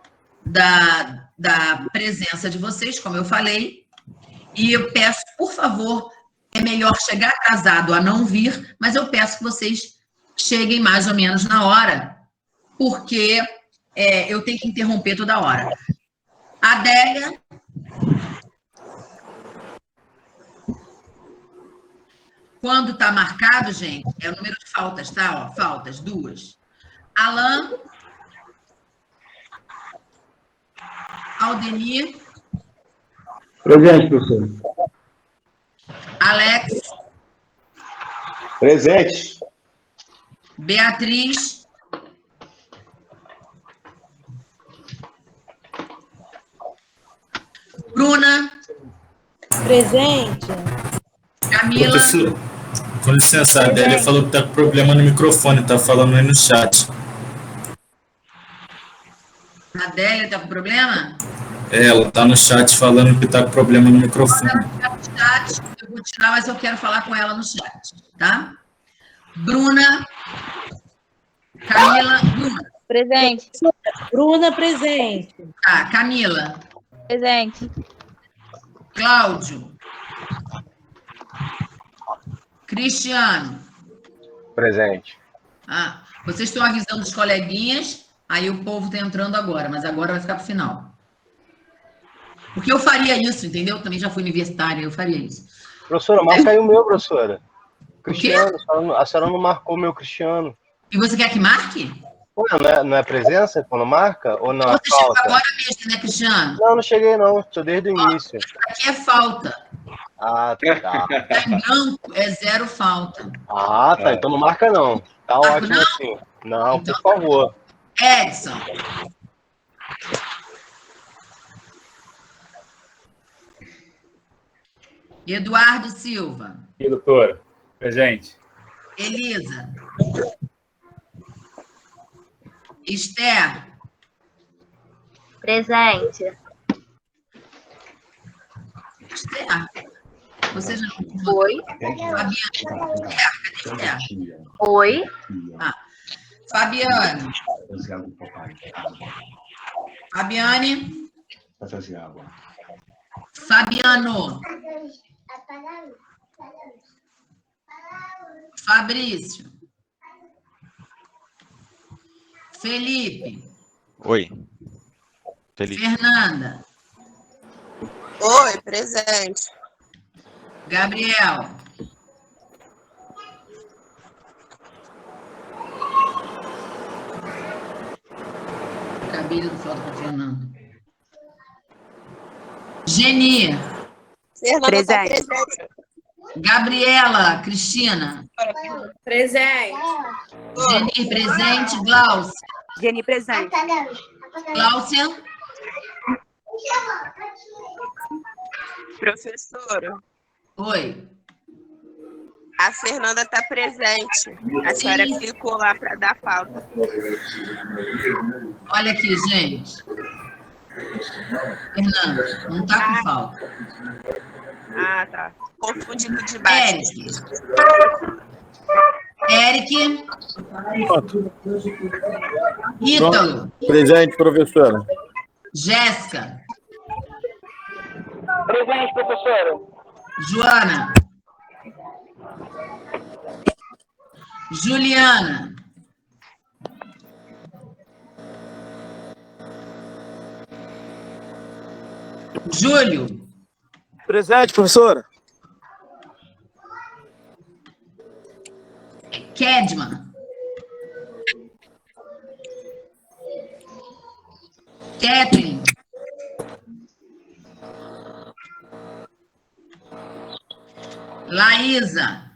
da presença de vocês, como eu falei, e eu peço, por favor, é melhor chegar atrasado a não vir, mas eu peço que vocês cheguem mais ou menos na hora, porque eu tenho que interromper toda hora. Adélia. Quando está marcado, gente, é o número de faltas, tá? Ó, faltas, 2. Alan. Aldenir. Presente, professor. Alex. Presente. Beatriz. Bruna. Presente. Camila. Professor, com licença, a Adélia falou que está com problema no microfone, está falando aí no chat. A Adélia está com problema? Ela está no chat falando que está com problema no microfone. Eu vou tirar, mas eu quero falar com ela no chat, tá? Bruna. Camila. Bruna. Presente. Bruna, presente. Tá, Camila. Presente. Cláudio. Cristiano. Presente. Vocês estão avisando os coleguinhas, aí o povo está entrando agora, mas agora vai ficar para o final. Porque eu faria isso, entendeu? Eu também já fui universitária, eu faria isso. Professora, marca aí o meu, professora. Cristiano, a senhora não marcou o meu Cristiano. E você quer que marque? Não é presença quando marca? Ou não? Você chegou agora mesmo, né, Cristiano? Não cheguei não, estou desde o início. Aqui é falta. Tá. Tá em branco, é 0 falta. Tá, então não marca não. Tá ótimo não? Assim. Não, então, por favor. Edson. Eduardo Silva. E doutora, presente. Elisa. Esther. Presente. Esther. Você já não... Oi. Fabiana. Esther. Oi. Ah. Fabiane. Fabiane. Fabiano. Fabrício. Felipe. Oi. Felipe. Fernanda. Oi, presente. Gabriel. Cabelo do foto com Fernando. Geni. Fernanda Presente. tá presente. Gabriela. Cristina. Presente. Geni presente. Glaucia. Geni presente. Glaucia. Professora, Oi. a Fernanda está presente. A senhora clicou lá para dar falta. Olha aqui, gente. Fernanda, não tá com falta. Ah, tá. Confundi com o de baixo. Eric. Ítalo. Presente, professora. Jéssica. Presente, professora. Joana. Juliana. Júlio. Presente, professora. Kedman. Kathleen. Laísa.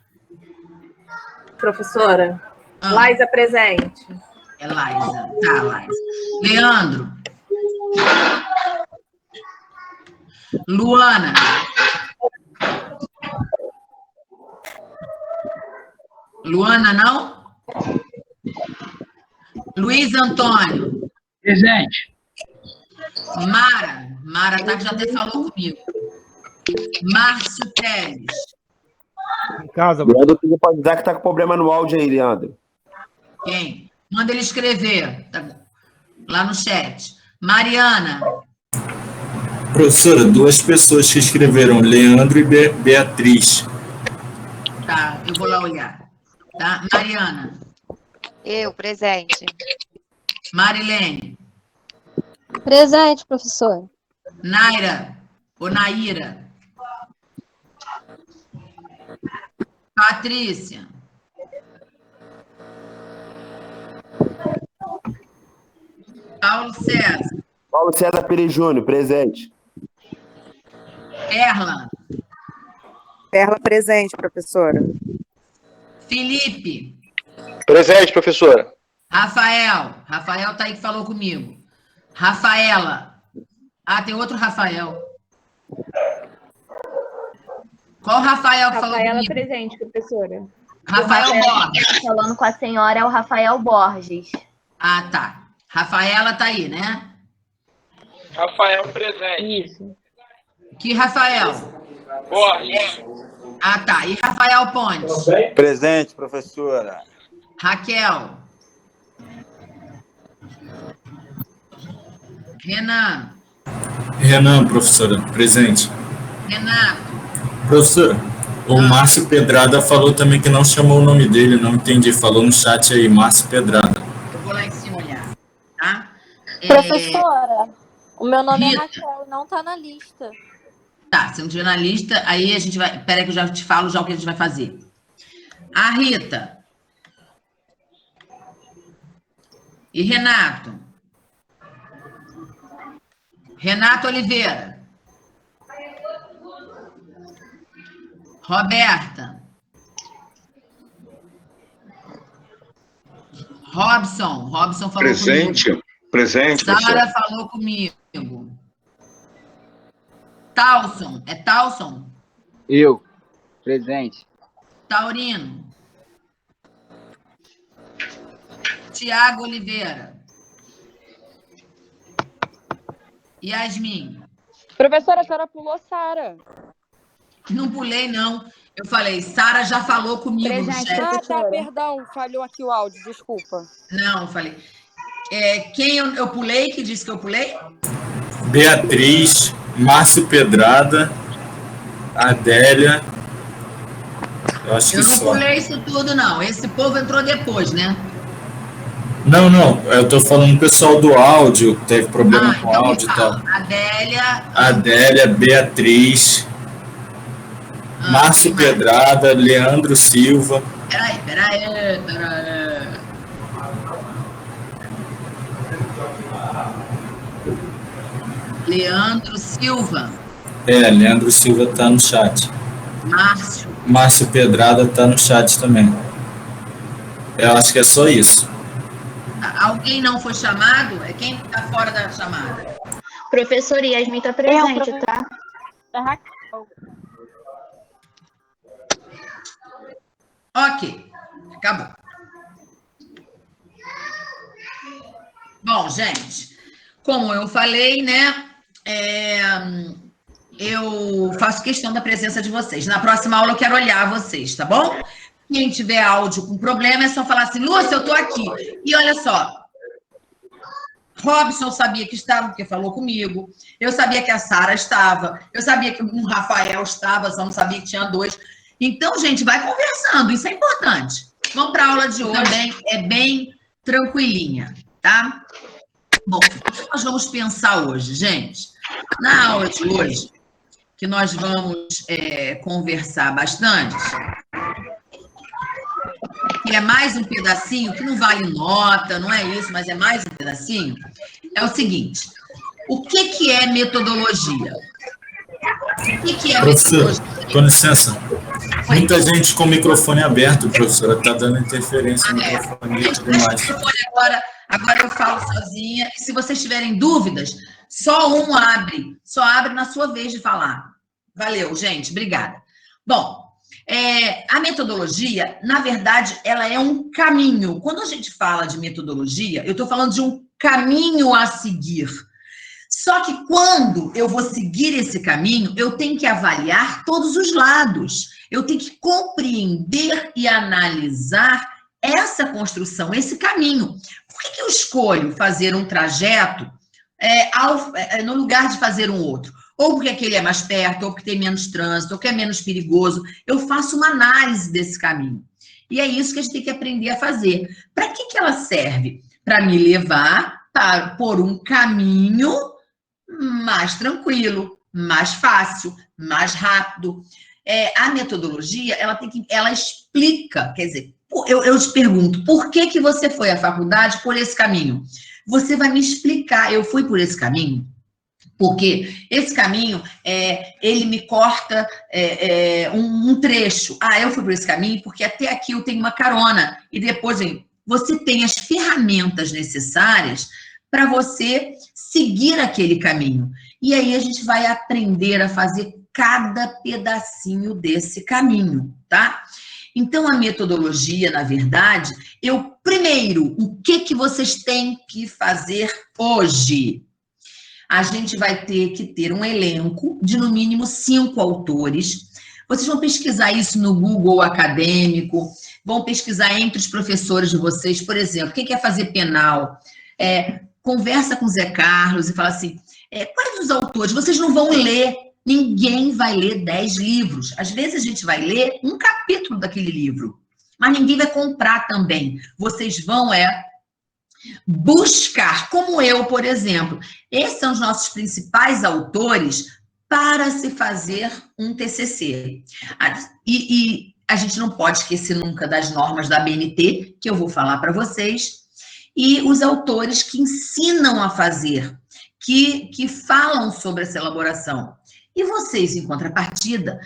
Professora. Laísa presente. É Laísa. Tá, Laísa. Leandro. Luana. Luana, não? Luiz Antônio. Presente. Mara. Mara tá que já até falou comigo. Márcio Teles. Em casa. Leandro, você pode dizer que tá com problema no áudio aí, Leandro. Quem? Manda ele escrever. Tá lá no chat. Mariana. Professora, 2 pessoas que escreveram, Leandro e Beatriz. Tá, eu vou lá olhar. Tá? Mariana. Eu, presente. Marilene. Presente, professor. Naira. Ou Naíra. Patrícia. Paulo César. Paulo César Pires Júnior, presente. Perla. Perla presente, professora. Felipe. Presente, professora. Rafael. Rafael tá aí que falou comigo. Rafaela. Ah, tem outro Rafael. Qual Rafael que falou Rafaela comigo? presente, professora. Rafael Borges. Falando com a senhora é o Rafael Borges. Ah, tá. Rafaela tá aí, né? Rafael presente. Isso. Que Rafael? Borges. Ah, tá. E Rafael Pontes? Presente, professora. Raquel. Renan. Renan, professora, presente. Renato. Professora, o Márcio Pedrada falou também que não chamou o nome dele, não entendi. Falou no chat aí, Márcio Pedrada. Eu vou lá em cima olhar, tá? Professora, o meu nome Rita. é Raquel, não tá na lista. Tá, se não tiver na lista, aí a gente vai... Peraí que eu já te falo já o que a gente vai fazer. A Rita. E Renato. Renato Oliveira. Roberta. Robson. Robson falou Presente. comigo. Presente, Sara professor. falou comigo. Talson. É Talson? Eu. Presente. Taurino. Tiago Oliveira. Yasmin. Professora, a senhora pulou Sara. Não pulei, não. Eu falei, Sara já falou comigo no chat. Ah, tá, perdão. Falhou aqui o áudio, desculpa. Não, eu falei. Quem eu pulei, que disse que eu pulei? Beatriz, Márcio Pedrada, Adélia. Eu acho que eu não só. pulei isso tudo, não. Esse povo entrou depois, né? Não. Eu tô falando do pessoal do áudio, que teve problema com o então áudio e tal. Adélia, Beatriz, Márcio Pedrada, Leandro Silva. Peraí. Leandro Silva. Leandro Silva tá no chat. Márcio Pedrada tá no chat também. Eu acho que é só isso. Alguém não foi chamado? É quem está fora da chamada? Professora Yasmin está presente, tá? Ok, acabou. Bom, gente, como eu falei, né, eu faço questão da presença de vocês. Na próxima aula eu quero olhar vocês, tá bom? Quem tiver áudio com problema é só falar assim, Lúcia, eu tô aqui. E olha só, Robson sabia que estava, porque falou comigo. Eu sabia que a Sara estava. Eu sabia que o Rafael estava, só não sabia que tinha 2. Então, gente, vai conversando, isso é importante. Vamos para a aula de hoje, também é bem tranquilinha, tá? Bom, o que nós vamos pensar hoje, gente? Na aula de hoje, que nós vamos conversar bastante, que é mais um pedacinho, que não vale nota, não é isso, mas é mais um pedacinho, é o seguinte, o que é metodologia? O que é metodologia? Com licença. Muita gente com o microfone aberto, professora, está dando interferência no microfone e tudo mais. Agora eu falo sozinha, e se vocês tiverem dúvidas, só um abre, só abre na sua vez de falar. Valeu, gente, obrigada. Bom, a metodologia, na verdade, ela é um caminho. Quando a gente fala de metodologia, eu estou falando de um caminho a seguir. Só que quando eu vou seguir esse caminho, eu tenho que avaliar todos os lados. Eu tenho que compreender e analisar essa construção, esse caminho. Por que eu escolho fazer um trajeto no lugar de fazer um outro? Ou porque aquele é mais perto, ou porque tem menos trânsito, ou que é menos perigoso. Eu faço uma análise desse caminho. E é isso que a gente tem que aprender a fazer. Para que ela serve? Para me levar por um caminho mais tranquilo, mais fácil, mais rápido. A metodologia, ela explica, quer dizer, eu te pergunto, por que você foi à faculdade por esse caminho? Você vai me explicar, eu fui por esse caminho, porque esse caminho, ele me corta um trecho. Eu fui por esse caminho porque até aqui eu tenho uma carona. E depois, você tem as ferramentas necessárias para você seguir aquele caminho. E aí a gente vai aprender a fazer cada pedacinho desse caminho, tá? Então, a metodologia, na verdade, primeiro, o que vocês têm que fazer hoje? A gente vai ter que ter um elenco de, no mínimo, 5 autores. Vocês vão pesquisar isso no Google acadêmico, vão pesquisar entre os professores de vocês, por exemplo, quem quer fazer penal, conversa com o Zé Carlos e fala assim, quais os autores? Vocês não vão ler, ninguém vai ler 10 livros. Às vezes a gente vai ler um capítulo daquele livro, mas ninguém vai comprar também. Vocês vão buscar, como eu, por exemplo. Esses são os nossos principais autores para se fazer um TCC. E a gente não pode esquecer nunca das normas da BNT, que eu vou falar para vocês, e os autores que ensinam a fazer, que falam sobre essa elaboração. E vocês, em contrapartida,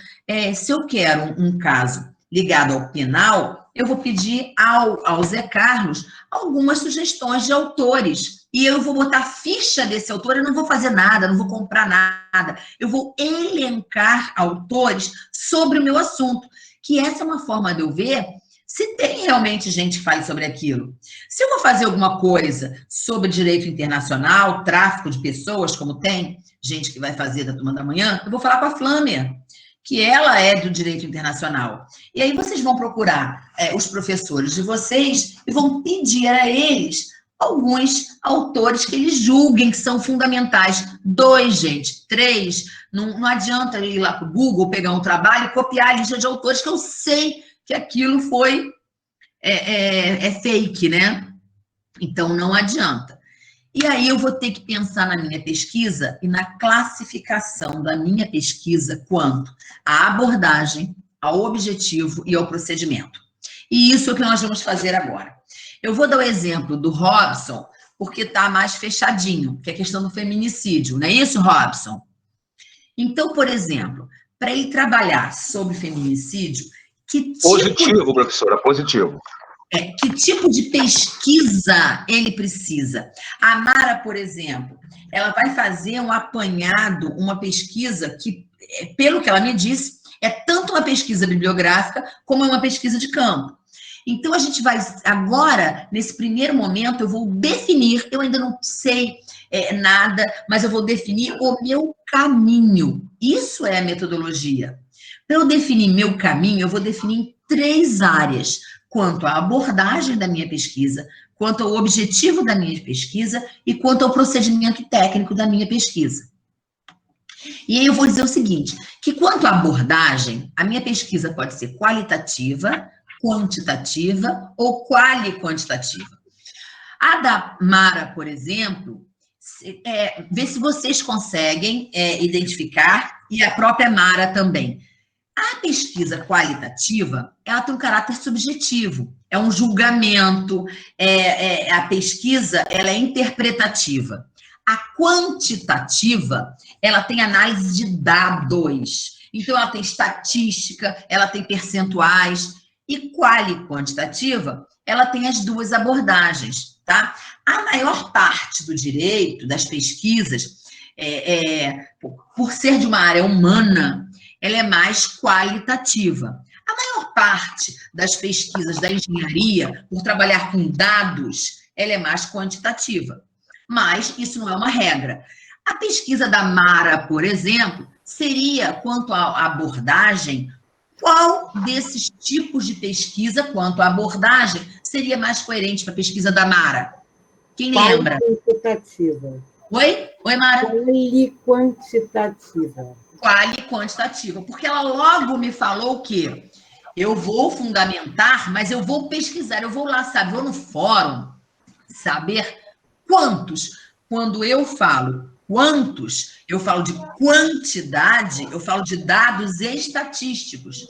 se eu quero um caso ligado ao penal, eu vou pedir ao Zé Carlos algumas sugestões de autores. E eu vou botar ficha desse autor, eu não vou fazer nada, não vou comprar nada. Eu vou elencar autores sobre o meu assunto. Que essa é uma forma de eu ver se tem realmente gente que fale sobre aquilo. Se eu vou fazer alguma coisa sobre direito internacional, tráfico de pessoas, como tem gente que vai fazer da Turma da Manhã, eu vou falar com a Flâmia, que ela é do direito internacional. E aí vocês vão procurar os professores de vocês e vão pedir a eles alguns autores que eles julguem que são fundamentais. 2, gente, 3. Não adianta ir lá para o Google, pegar um trabalho e copiar a lista de autores, que eu sei que aquilo foi fake, né? Então, não adianta. E aí eu vou ter que pensar na minha pesquisa e na classificação da minha pesquisa quanto à abordagem, ao objetivo e ao procedimento. E isso é o que nós vamos fazer agora. Eu vou dar o exemplo do Robson, porque está mais fechadinho, que é a questão do feminicídio, não é isso, Robson? Então, por exemplo, para ele trabalhar sobre feminicídio, que tipo... Positivo, professora, positivo. Que tipo de pesquisa ele precisa? A Mara, por exemplo, ela vai fazer um apanhado, uma pesquisa que, pelo que ela me disse, é tanto uma pesquisa bibliográfica como uma pesquisa de campo. Então, a gente vai, agora, nesse primeiro momento, eu vou definir, eu ainda não sei nada, mas eu vou definir o meu caminho. Isso é a metodologia. Para eu definir meu caminho, eu vou definir em 3 áreas, quanto à abordagem da minha pesquisa, quanto ao objetivo da minha pesquisa e quanto ao procedimento técnico da minha pesquisa. E aí eu vou dizer o seguinte, que quanto à abordagem, a minha pesquisa pode ser qualitativa, quantitativa ou quali-quantitativa. A da Mara, por exemplo, vê se vocês conseguem identificar, e a própria Mara também. A pesquisa qualitativa, ela tem um caráter subjetivo, é um julgamento, a pesquisa, ela é interpretativa. A quantitativa, ela tem análise de dados, então ela tem estatística, ela tem percentuais, e quali-quantitativa, ela tem as 2 abordagens, tá? A maior parte do direito, das pesquisas, por ser de uma área humana, ela é mais qualitativa. A maior parte das pesquisas da engenharia, por trabalhar com dados, ela é mais quantitativa. Mas isso não é uma regra. A pesquisa da Mara, por exemplo, seria, quanto à abordagem, qual desses tipos de pesquisa, quanto à abordagem, seria mais coerente para a pesquisa da Mara? Quem lembra? Quantitativa. Oi? Oi, Mara? Quali-quantitativa. Quali-quantitativa, porque ela logo me falou que eu vou fundamentar, mas eu vou pesquisar, eu vou lá, sabe, vou no fórum saber quantos. Quando eu falo quantos, eu falo de quantidade, eu falo de dados estatísticos.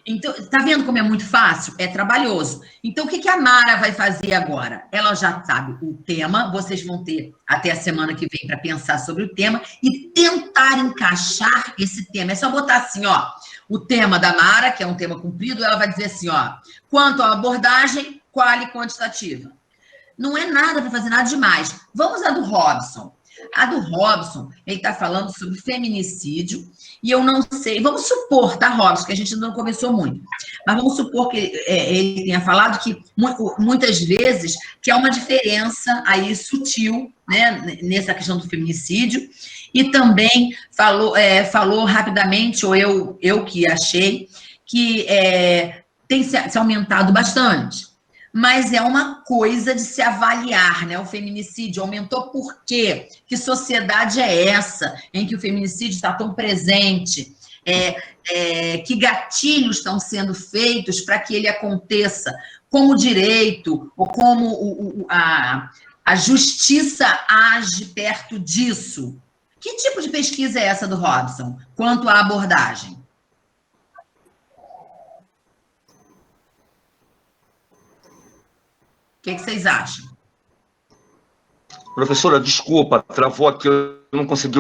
Então, tá vendo como é muito fácil? É trabalhoso. Então, o que a Mara vai fazer agora? Ela já sabe o tema, vocês vão ter até a semana que vem para pensar sobre o tema e tentar encaixar esse tema. É só botar assim, ó, o tema da Mara, que é um tema comprido, ela vai dizer assim, ó, quanto à abordagem, quali-quantitativa. Não é nada para fazer nada demais. Vamos à do Robson. A do Robson, ele está falando sobre feminicídio, e eu não sei, vamos supor, tá, Robson, que a gente ainda não começou muito, mas vamos supor que ele tenha falado que muitas vezes que há uma diferença aí sutil, né, nessa questão do feminicídio, e também falou rapidamente, ou eu que achei, que tem se aumentado bastante. Mas é uma coisa de se avaliar, né? O feminicídio aumentou por quê? Que sociedade é essa em que o feminicídio está tão presente? Que gatilhos estão sendo feitos para que ele aconteça? Como o direito ou como a justiça age perto disso? Que tipo de pesquisa é essa do Robson, quanto à abordagem? O que vocês acham? Professora, desculpa, travou aqui, eu não consegui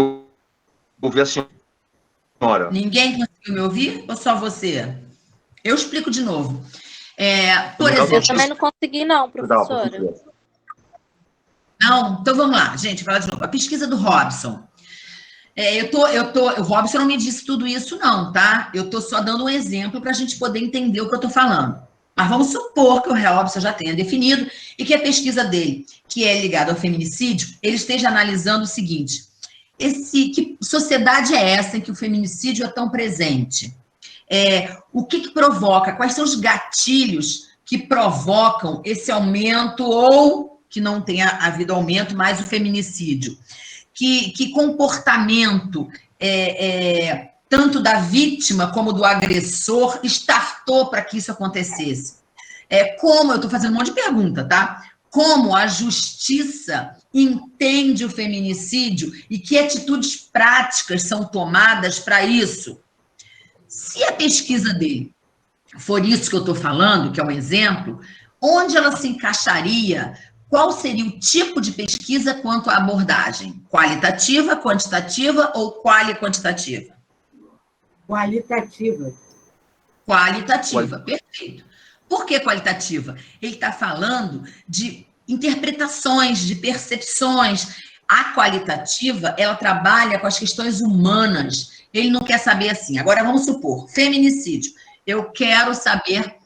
ouvir a senhora. Ninguém conseguiu me ouvir ou só você? Eu explico de novo. Por Eu exemplo... também não consegui não, professora. Não? Então vamos lá, gente, falar de novo. A pesquisa do Robson. O Robson não me disse tudo isso não, tá? Eu estou só dando um exemplo para a gente poder entender o que eu estou falando. Mas vamos supor que o Robson já tenha definido e que a pesquisa dele, que é ligada ao feminicídio, ele esteja analisando o seguinte: que sociedade é essa em que o feminicídio é tão presente? O que provoca? Quais são os gatilhos que provocam esse aumento ou que não tenha havido aumento, mas o feminicídio? Que comportamento tanto da vítima como do agressor startou para que isso acontecesse? Como, eu estou fazendo um monte de pergunta, tá? Como a justiça entende o feminicídio e que atitudes práticas são tomadas para isso? Se a pesquisa dele for isso que eu estou falando, que é um exemplo, onde ela se encaixaria? Qual seria o tipo de pesquisa quanto à abordagem? Qualitativa, quantitativa ou quali-quantitativa? Qualitativa. Qualitativa, perfeito. Por que qualitativa? Ele está falando de interpretações, de percepções. A qualitativa, ela trabalha com as questões humanas. Ele não quer saber assim. Agora, vamos supor, feminicídio. Eu quero saber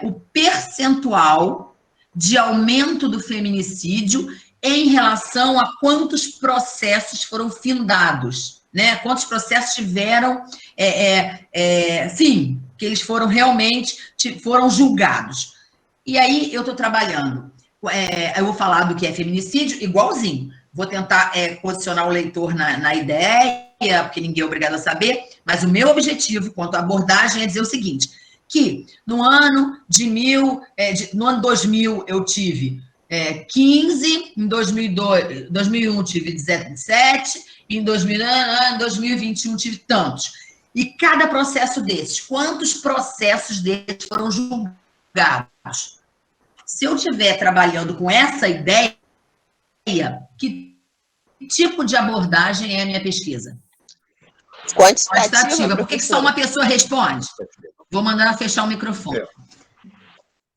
o percentual de aumento do feminicídio em relação a quantos processos foram findados, né? Quantos processos tiveram, que eles foram realmente, foram julgados. E aí eu estou trabalhando, eu vou falar do que é feminicídio igualzinho, vou tentar posicionar o leitor na ideia, porque ninguém é obrigado a saber, mas o meu objetivo quanto à abordagem é dizer o seguinte, que no ano no ano 2000 eu tive 15, em 2001 tive 17, em 2021 tive tantos. E cada processo desses, quantos processos desses foram julgados? Se eu estiver trabalhando com essa ideia, que tipo de abordagem é a minha pesquisa? Quantitativa. Por que só uma pessoa responde? Vou mandar ela fechar o microfone.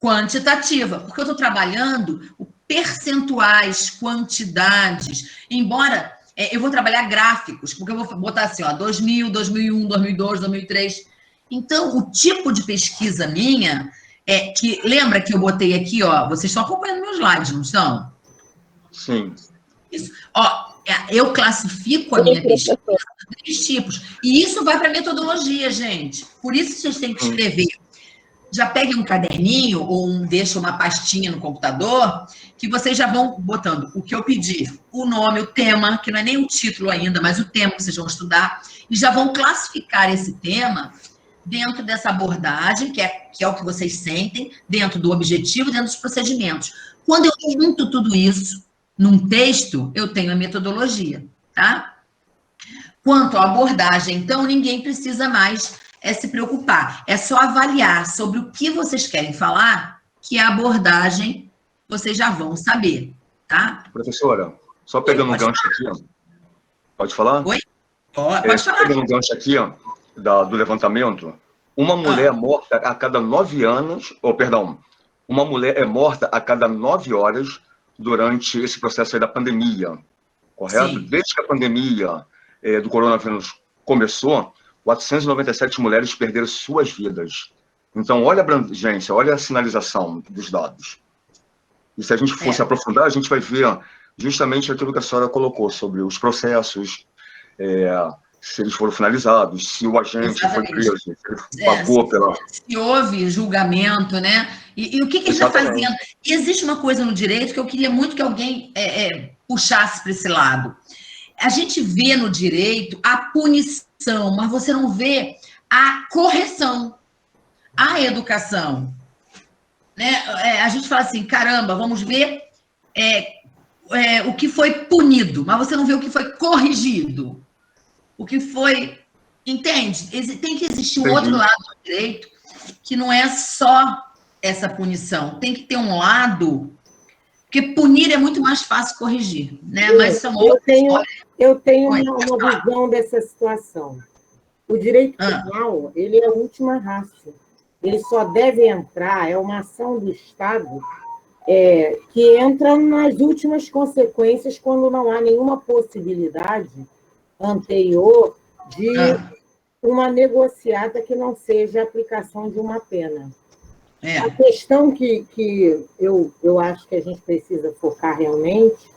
Quantitativa, porque eu estou trabalhando percentuais, quantidades, embora eu vou trabalhar gráficos, porque eu vou botar assim, 2000, 2001, 2002, 2003. Então, o tipo de pesquisa minha que, lembra que eu botei aqui, vocês estão acompanhando meus slides, não estão? Sim. Isso. Eu classifico a minha pesquisa em 3 tipos. E isso vai para a metodologia, gente. Por isso vocês têm que escrever. Já peguem um caderninho ou deixa uma pastinha no computador que vocês já vão botando o que eu pedi, o nome, o tema, que não é nem o título ainda, mas o tema que vocês vão estudar, e já vão classificar esse tema dentro dessa abordagem, que é o que vocês sentem, dentro do objetivo, dentro dos procedimentos. Quando eu junto tudo isso num texto, eu tenho a metodologia, tá? Quanto à abordagem, então, ninguém precisa mais se preocupar. É só avaliar sobre o que vocês querem falar, que a abordagem vocês já vão saber, tá? Professora, só pegando um gancho aqui, pode falar? Oi? Pode falar. Pegando um gancho aqui, do levantamento, uma mulher morta a cada 9 anos, uma mulher é morta a cada 9 horas durante esse processo aí da pandemia, correto? Sim. Desde que a pandemia do coronavírus começou, 497 mulheres perderam suas vidas. Então, olha a abrangência, olha a sinalização dos dados. E se a gente fosse aprofundar, a gente vai ver justamente aquilo que a senhora colocou sobre os processos, se eles foram finalizados, se o agente foi preso, se ele pagou pela... Se houve julgamento, né? E o que ele está fazendo? E existe uma coisa no direito que eu queria muito que alguém puxasse para esse lado. A gente vê no direito a punição, mas você não vê a correção, a educação. Né? A gente fala assim, caramba, vamos ver o que foi punido, mas você não vê o que foi corrigido. O que foi... Entende? Tem que existir um outro lado do direito que não é só essa punição. Tem que ter um lado... Porque punir é muito mais fácil corrigir, né? Mas são outras histórias. Eu tenho uma visão dessa situação. O direito penal, ele é a última raça. Ele só deve entrar, é uma ação do Estado que entra nas últimas consequências quando não há nenhuma possibilidade anterior de uma negociata que não seja a aplicação de uma pena. A questão que eu acho que a gente precisa focar realmente,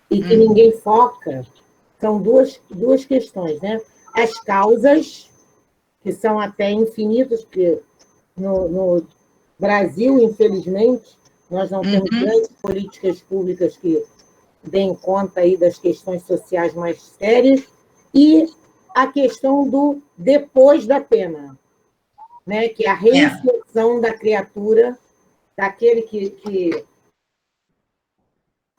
e que ninguém foca, são duas questões, né? As causas, que são até infinitas, porque no Brasil, infelizmente, nós não temos grandes políticas públicas que deem conta aí das questões sociais mais sérias, e a questão do depois da pena, né? Que é a reinserção da criatura, daquele que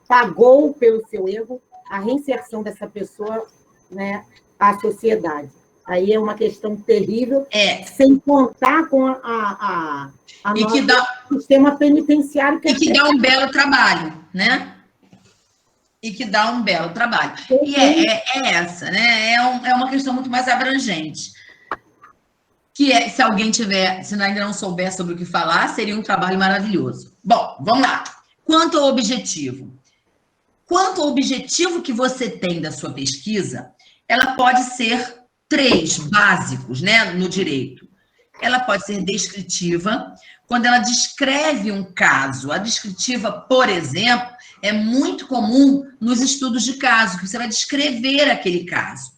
pagou pelo seu erro, a reinserção dessa pessoa, né, à sociedade. Aí é uma questão terrível, sem contar com o sistema penitenciário. Que dá um belo trabalho, né? E que dá um belo trabalho. E é essa, né? É uma questão muito mais abrangente. Que se alguém se ainda não souber sobre o que falar, seria um trabalho maravilhoso. Bom, vamos lá. Quanto ao objetivo que você tem da sua pesquisa, ela pode ser 3 básicos, né, no direito. Ela pode ser descritiva, quando ela descreve um caso. A descritiva, por exemplo, é muito comum nos estudos de caso, que você vai descrever aquele caso.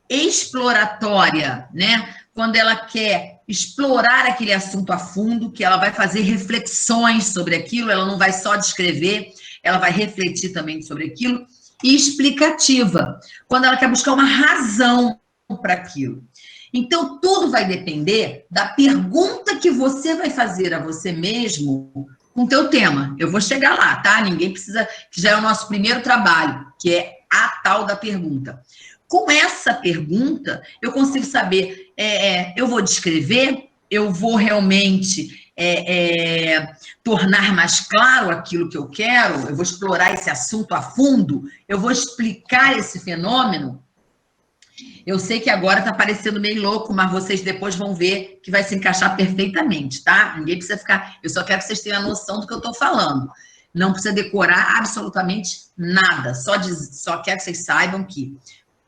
Exploratória, né, quando ela quer explorar aquele assunto a fundo, que ela vai fazer reflexões sobre aquilo, ela não vai só descrever, ela vai refletir também sobre aquilo. E explicativa, quando ela quer buscar uma razão para aquilo. Então, tudo vai depender da pergunta que você vai fazer a você mesmo com o teu tema. Eu vou chegar lá, tá? Ninguém precisa, que já é o nosso primeiro trabalho, que é a tal da pergunta. Com essa pergunta, eu consigo saber, eu vou descrever, eu vou realmente tornar mais claro aquilo que eu quero, eu vou explorar esse assunto a fundo, eu vou explicar esse fenômeno. Eu sei que agora está parecendo meio louco, mas vocês depois vão ver que vai se encaixar perfeitamente, tá? Ninguém precisa ficar... Eu só quero que vocês tenham a noção do que eu estou falando. Não precisa decorar absolutamente nada. Só quero que vocês saibam que,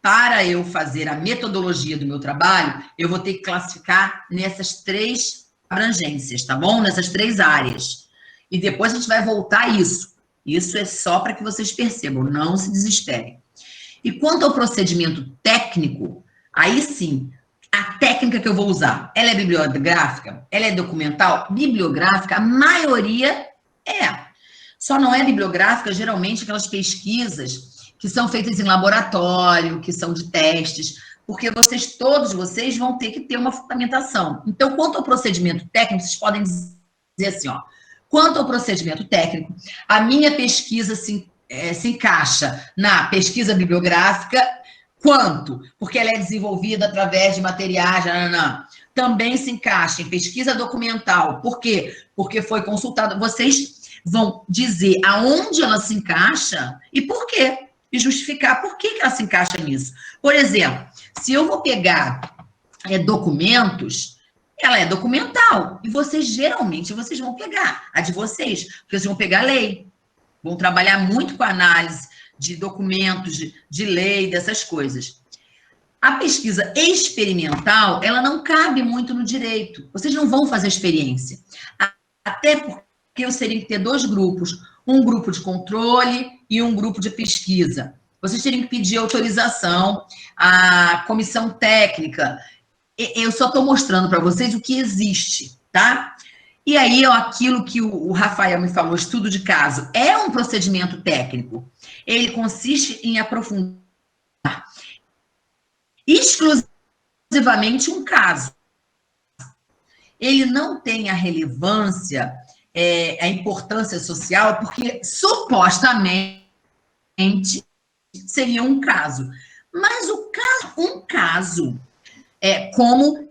para eu fazer a metodologia do meu trabalho, eu vou ter que classificar nessas 3 abrangências, tá bom? Nessas 3 áreas. E depois a gente vai voltar a isso. Isso é só para que vocês percebam, não se desesperem. E quanto ao procedimento técnico, aí sim, a técnica que eu vou usar, ela é bibliográfica? Ela é documental? Bibliográfica, a maioria é. Só não é bibliográfica, geralmente, aquelas pesquisas que são feitas em laboratório, que são de testes, porque todos vocês vão ter que ter uma fundamentação. Então, quanto ao procedimento técnico, vocês podem dizer assim, ó, quanto ao procedimento técnico, a minha pesquisa se encaixa na pesquisa bibliográfica, quanto? Porque ela é desenvolvida através de materiais, também se encaixa em pesquisa documental. Por quê? Porque foi consultado. Vocês vão dizer aonde ela se encaixa e por quê. E justificar por que ela se encaixa nisso. Por exemplo, se eu vou pegar documentos, ela é documental. E geralmente, vocês vão pegar a de vocês, porque vocês vão pegar a lei. Vão trabalhar muito com a análise de documentos, de lei, dessas coisas. A pesquisa experimental, ela não cabe muito no direito. Vocês não vão fazer experiência. Até porque eu teria que ter 2 grupos. Um grupo de controle e um grupo de pesquisa. Vocês teriam que pedir autorização à comissão técnica. Eu só estou mostrando para vocês o que existe, tá? E aí, aquilo que o Rafael me falou, estudo de caso, é um procedimento técnico. Ele consiste em aprofundar exclusivamente um caso. Ele não tem a relevância, a importância social, porque supostamente seria um caso. Mas um caso como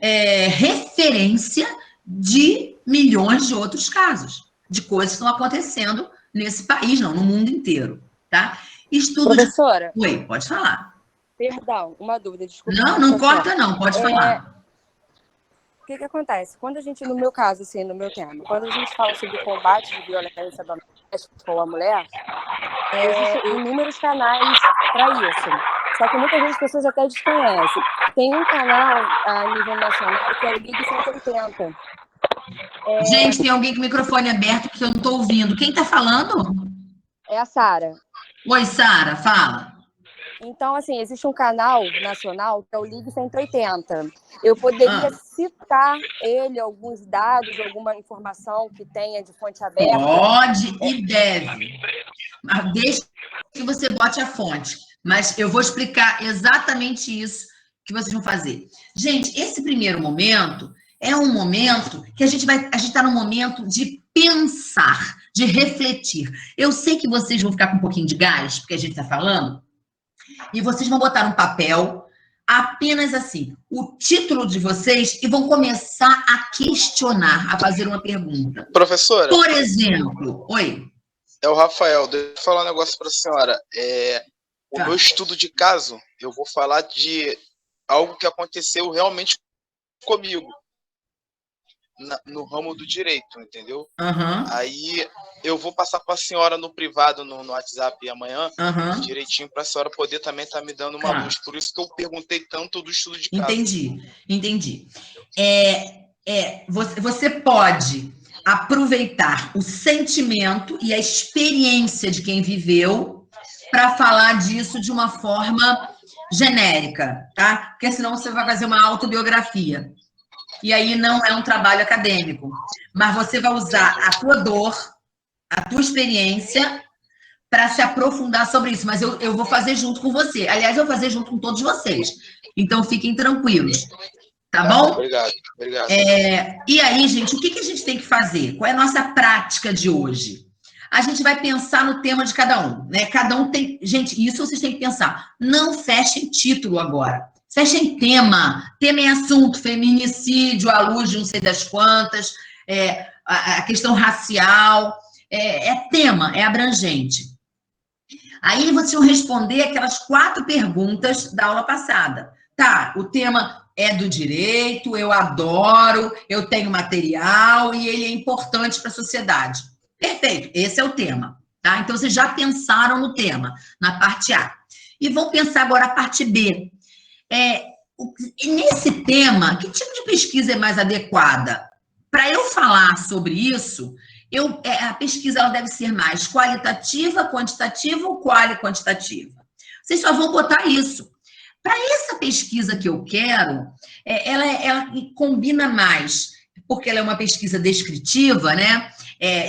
referência de milhões de outros casos, de coisas que estão acontecendo nesse país, não, no mundo inteiro, tá? Professora? Oi, pode falar. Perdão, uma dúvida, desculpa. Não corta não, pode falar. O que acontece? Quando a gente, no meu caso, assim, no meu tema, quando a gente fala sobre combate de violência doméstica com a mulher, existem inúmeros canais para isso. Só que muitas vezes as pessoas até desconhecem. Tem um canal a nível nacional que é o Ligue 180. Gente, tem alguém com o microfone aberto que eu não estou ouvindo. Quem está falando? É a Sara. Oi, Sara, fala. Então, assim, existe um canal nacional que é o Ligue 180. Eu poderia citar ele, alguns dados, alguma informação que tenha de fonte aberta? Pode e deve. Mas deixa que você bote a fonte. Mas eu vou explicar exatamente isso que vocês vão fazer. Gente, esse primeiro momento é um momento que a gente está num momento de pensar, de refletir. Eu sei que vocês vão ficar com um pouquinho de gás, porque a gente está falando, e vocês vão botar um papel, apenas assim, o título de vocês, e vão começar a questionar, a fazer uma pergunta. Professora. Por exemplo, oi. É o Rafael, deixa eu falar um negócio para a senhora. O meu estudo de caso, eu vou falar de algo que aconteceu realmente comigo, no ramo do direito, entendeu? Aí eu vou passar para a senhora no privado, no WhatsApp amanhã, direitinho, para a senhora poder também estar me dando uma luz. Por isso que eu perguntei tanto do estudo de caso. Entendi. Você pode aproveitar o sentimento e a experiência de quem viveu para falar disso de uma forma genérica, tá? Porque senão você vai fazer uma autobiografia. E aí não é um trabalho acadêmico. Mas você vai usar a tua dor, a tua experiência, para se aprofundar sobre isso. Mas eu vou fazer junto com você. Aliás, eu vou fazer junto com todos vocês. Então, fiquem tranquilos. Tá bom? Obrigado. E aí, gente, o que a gente tem que fazer? Qual é a nossa prática de hoje? A gente vai pensar no tema de cada um, né? Cada um tem... Gente, isso vocês têm que pensar. Não fechem título agora. Fechem tema. Tema é assunto, feminicídio, à luz de não sei das quantas, a questão racial. É tema, é abrangente. Aí vocês vão responder aquelas 4 perguntas da aula passada. Tá, o tema é do direito, eu adoro, eu tenho material e ele é importante para a sociedade. Perfeito, esse é o tema, tá? Então, vocês já pensaram no tema, na parte A. E vão pensar agora a parte B. Nesse tema, que tipo de pesquisa é mais adequada? Para eu falar sobre isso, a pesquisa ela deve ser mais qualitativa, quantitativa ou quali-quantitativa? Vocês só vão botar isso. Para essa pesquisa que eu quero, ela combina mais, porque ela é uma pesquisa descritiva, né?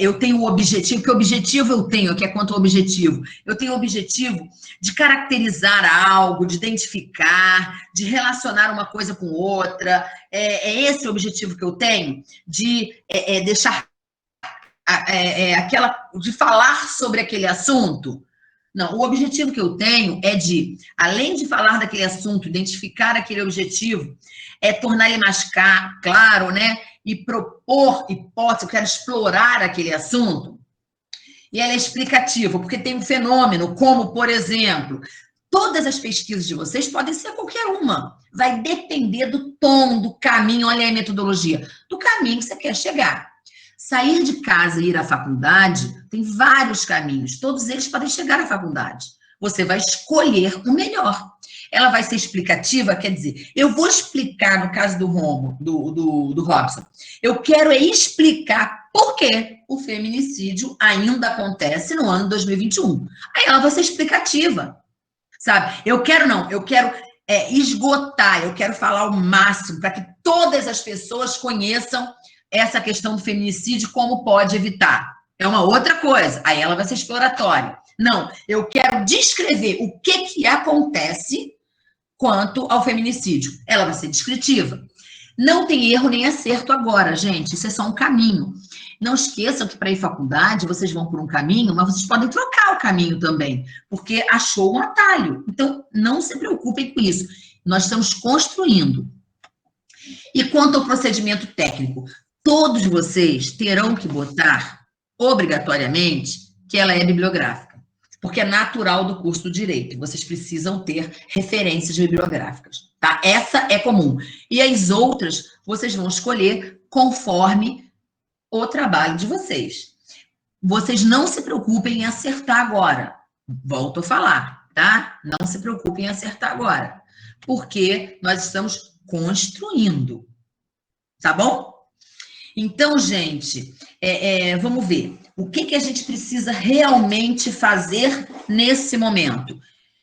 Eu tenho o objetivo, que objetivo eu tenho, que é quanto ao objetivo? Eu tenho o objetivo de caracterizar algo, de identificar, de relacionar uma coisa com outra. É esse o objetivo que eu tenho, de deixar de falar sobre aquele assunto. Não, o objetivo que eu tenho é de, além de falar daquele assunto, identificar aquele objetivo, tornar ele mais claro, né? E propor hipótese, eu quero explorar aquele assunto. E ela é explicativa, porque tem um fenômeno, como, por exemplo, todas as pesquisas de vocês podem ser qualquer uma. Vai depender do tom, do caminho, olha aí a metodologia, do caminho que você quer chegar. Sair de casa e ir à faculdade tem vários caminhos, todos eles podem chegar à faculdade. Você vai escolher o melhor. Ela vai ser explicativa, quer dizer, eu vou explicar, no caso do Robson, eu quero explicar por que o feminicídio ainda acontece no ano 2021. Aí ela vai ser explicativa, sabe? Eu quero esgotar, eu quero falar o máximo para que todas as pessoas conheçam essa questão do feminicídio, como pode evitar. É uma outra coisa, aí ela vai ser exploratória. Não, eu quero descrever o que acontece quanto ao feminicídio. Ela vai ser descritiva. Não tem erro nem acerto agora, gente, isso é só um caminho. Não esqueçam que para ir à faculdade, vocês vão por um caminho, mas vocês podem trocar o caminho também, porque achou um atalho. Então, não se preocupem com isso. Nós estamos construindo. E quanto ao procedimento técnico, todos vocês terão que botar, obrigatoriamente, que ela é bibliográfica, porque é natural do curso do direito. Vocês precisam ter referências bibliográficas, tá? Essa é comum. E as outras, vocês vão escolher conforme o trabalho de vocês. Vocês não se preocupem em acertar agora. Volto a falar, tá? Não se preocupem em acertar agora, porque nós estamos construindo, tá bom? Então, gente, vamos ver. O que a gente precisa realmente fazer nesse momento?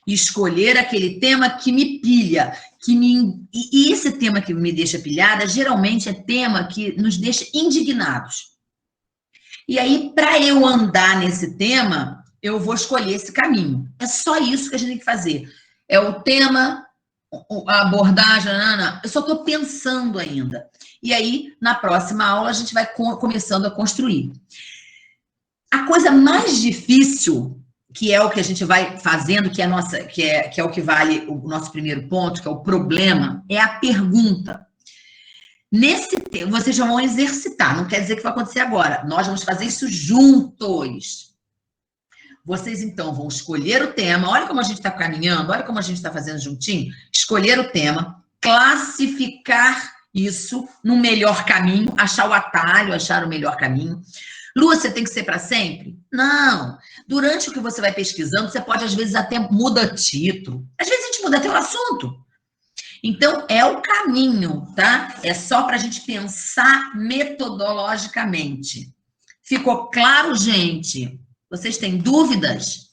Escolher aquele tema que me pilha, e esse tema que me deixa pilhada, geralmente é tema que nos deixa indignados. E aí, para eu andar nesse tema, eu vou escolher esse caminho. É só isso que a gente tem que fazer. É o tema, a abordagem, eu só estou pensando ainda. E aí, na próxima aula, a gente vai começando a construir. A coisa mais difícil, que é o que a gente vai fazendo, que é o que vale o nosso primeiro ponto, que é o problema, é a pergunta. Nesse tempo, vocês já vão exercitar, não quer dizer que vai acontecer agora. Nós vamos fazer isso juntos. Vocês, então, vão escolher o tema. Olha como a gente está caminhando, olha como a gente está fazendo juntinho. Escolher o tema, classificar isso no melhor caminho, achar o atalho, achar o melhor caminho. Lua, você tem que ser para sempre? Não. Durante o que você vai pesquisando, você pode, às vezes, até muda título. Às vezes, a gente muda até o assunto. Então, é o caminho, tá? É só para a gente pensar metodologicamente. Ficou claro, gente? Vocês têm dúvidas?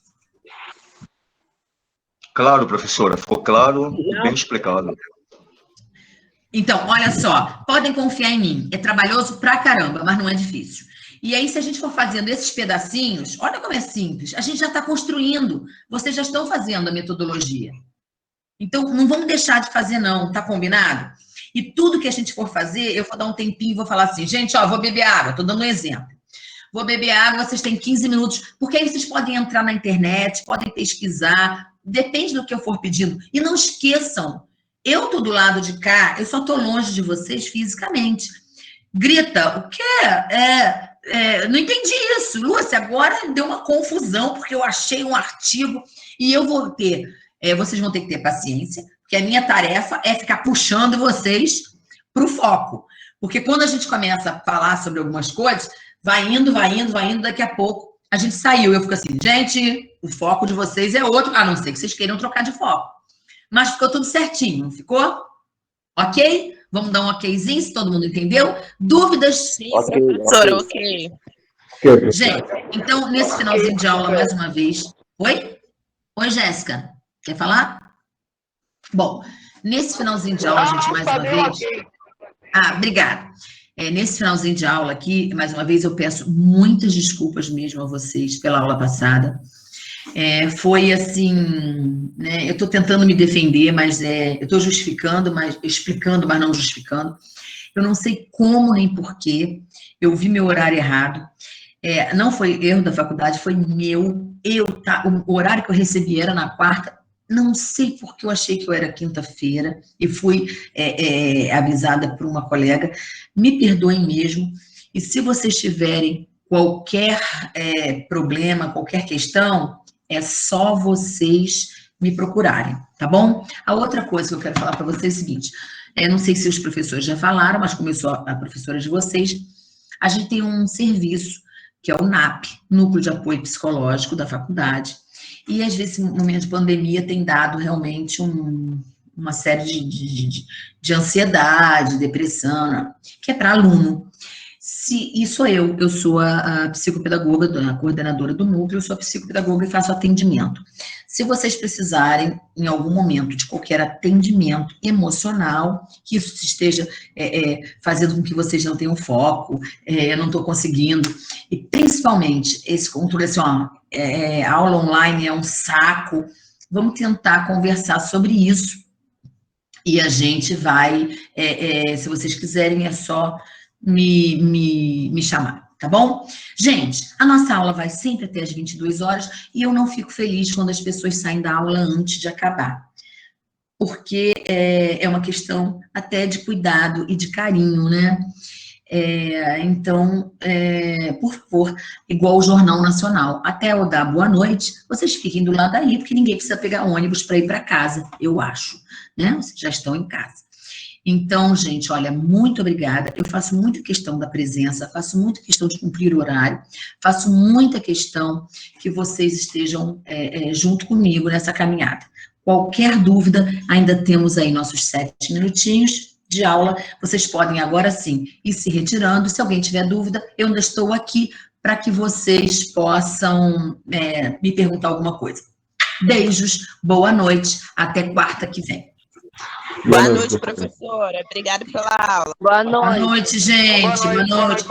Claro, professora. Ficou claro, bem explicado. Então, olha só. Podem confiar em mim. É trabalhoso pra caramba, mas não é difícil. E aí, se a gente for fazendo esses pedacinhos, olha como é simples. A gente já está construindo. Vocês já estão fazendo a metodologia. Então, não vamos deixar de fazer, não, tá combinado? E tudo que a gente for fazer, eu vou dar um tempinho e vou falar assim, gente, ó, vou beber água, tô dando um exemplo. Vou beber água, vocês têm 15 minutos, porque aí vocês podem entrar na internet, podem pesquisar, depende do que eu for pedindo. E não esqueçam, eu tô do lado de cá, eu só tô longe de vocês fisicamente. Grita, o quê? Não entendi isso. Lúcia, agora deu uma confusão, porque eu achei um artigo e eu vou ter... vocês vão ter que ter paciência, porque a minha tarefa é ficar puxando vocês para o foco. Porque quando a gente começa a falar sobre algumas coisas, vai indo, daqui a pouco a gente saiu. Eu fico assim, gente, o foco de vocês é outro, a não ser que vocês queiram trocar de foco. Mas ficou tudo certinho, não ficou? Ok? Vamos dar um okzinho, se todo mundo entendeu? Dúvidas? Sim, professora, ok. Gente, então, nesse finalzinho de aula, mais uma vez... Oi? Oi, Jéssica. Quer falar? Bom, nesse finalzinho de aula, gente, mais uma vez... Obrigada. Nesse finalzinho de aula aqui, mais uma vez, eu peço muitas desculpas mesmo a vocês pela aula passada. Foi assim, né, eu estou tentando me defender, mas eu estou justificando, mas explicando, mas não justificando. Eu não sei como nem porquê, eu vi meu horário errado. Não foi erro da faculdade, foi meu. O horário que eu recebi era na quarta. Não sei porque eu achei que eu era quinta-feira e fui avisada por uma colega. Me perdoem mesmo. E se vocês tiverem qualquer problema, qualquer questão, é só vocês me procurarem, tá bom? A outra coisa que eu quero falar para vocês é o seguinte, não sei se os professores já falaram, mas como eu sou a professora de vocês, a gente tem um serviço que é o NAP, Núcleo de Apoio Psicológico da faculdade, e às vezes, no momento de pandemia, tem dado realmente uma série de ansiedade, depressão, que é para aluno. E sou eu sou a psicopedagoga, a coordenadora do núcleo, eu sou a psicopedagoga e faço atendimento. Se vocês precisarem, em algum momento, de qualquer atendimento emocional, que isso esteja fazendo com que vocês não tenham foco, eu não estou conseguindo, e principalmente, esse controle assim, aula online é um saco, vamos tentar conversar sobre isso, e a gente vai, se vocês quiserem, é só me chamar, tá bom? Gente, a nossa aula vai sempre até as 22 horas e eu não fico feliz quando as pessoas saem da aula antes de acabar, porque é uma questão até de cuidado e de carinho, né? Então, por favor, igual o Jornal Nacional, até eu dar boa noite, vocês fiquem do lado aí, porque ninguém precisa pegar ônibus para ir para casa, eu acho, né? Vocês já estão em casa. Então, gente, olha, muito obrigada. Eu faço muita questão da presença, faço muita questão de cumprir o horário, faço muita questão que vocês estejam junto comigo nessa caminhada. Qualquer dúvida, ainda temos aí nossos 7 minutinhos de aula, vocês podem agora sim ir se retirando. Se alguém tiver dúvida, eu ainda estou aqui para que vocês possam me perguntar alguma coisa. Beijos, boa noite, até quarta que vem. Boa noite, professora. Obrigada pela aula. Boa noite. Boa noite, gente. Boa noite.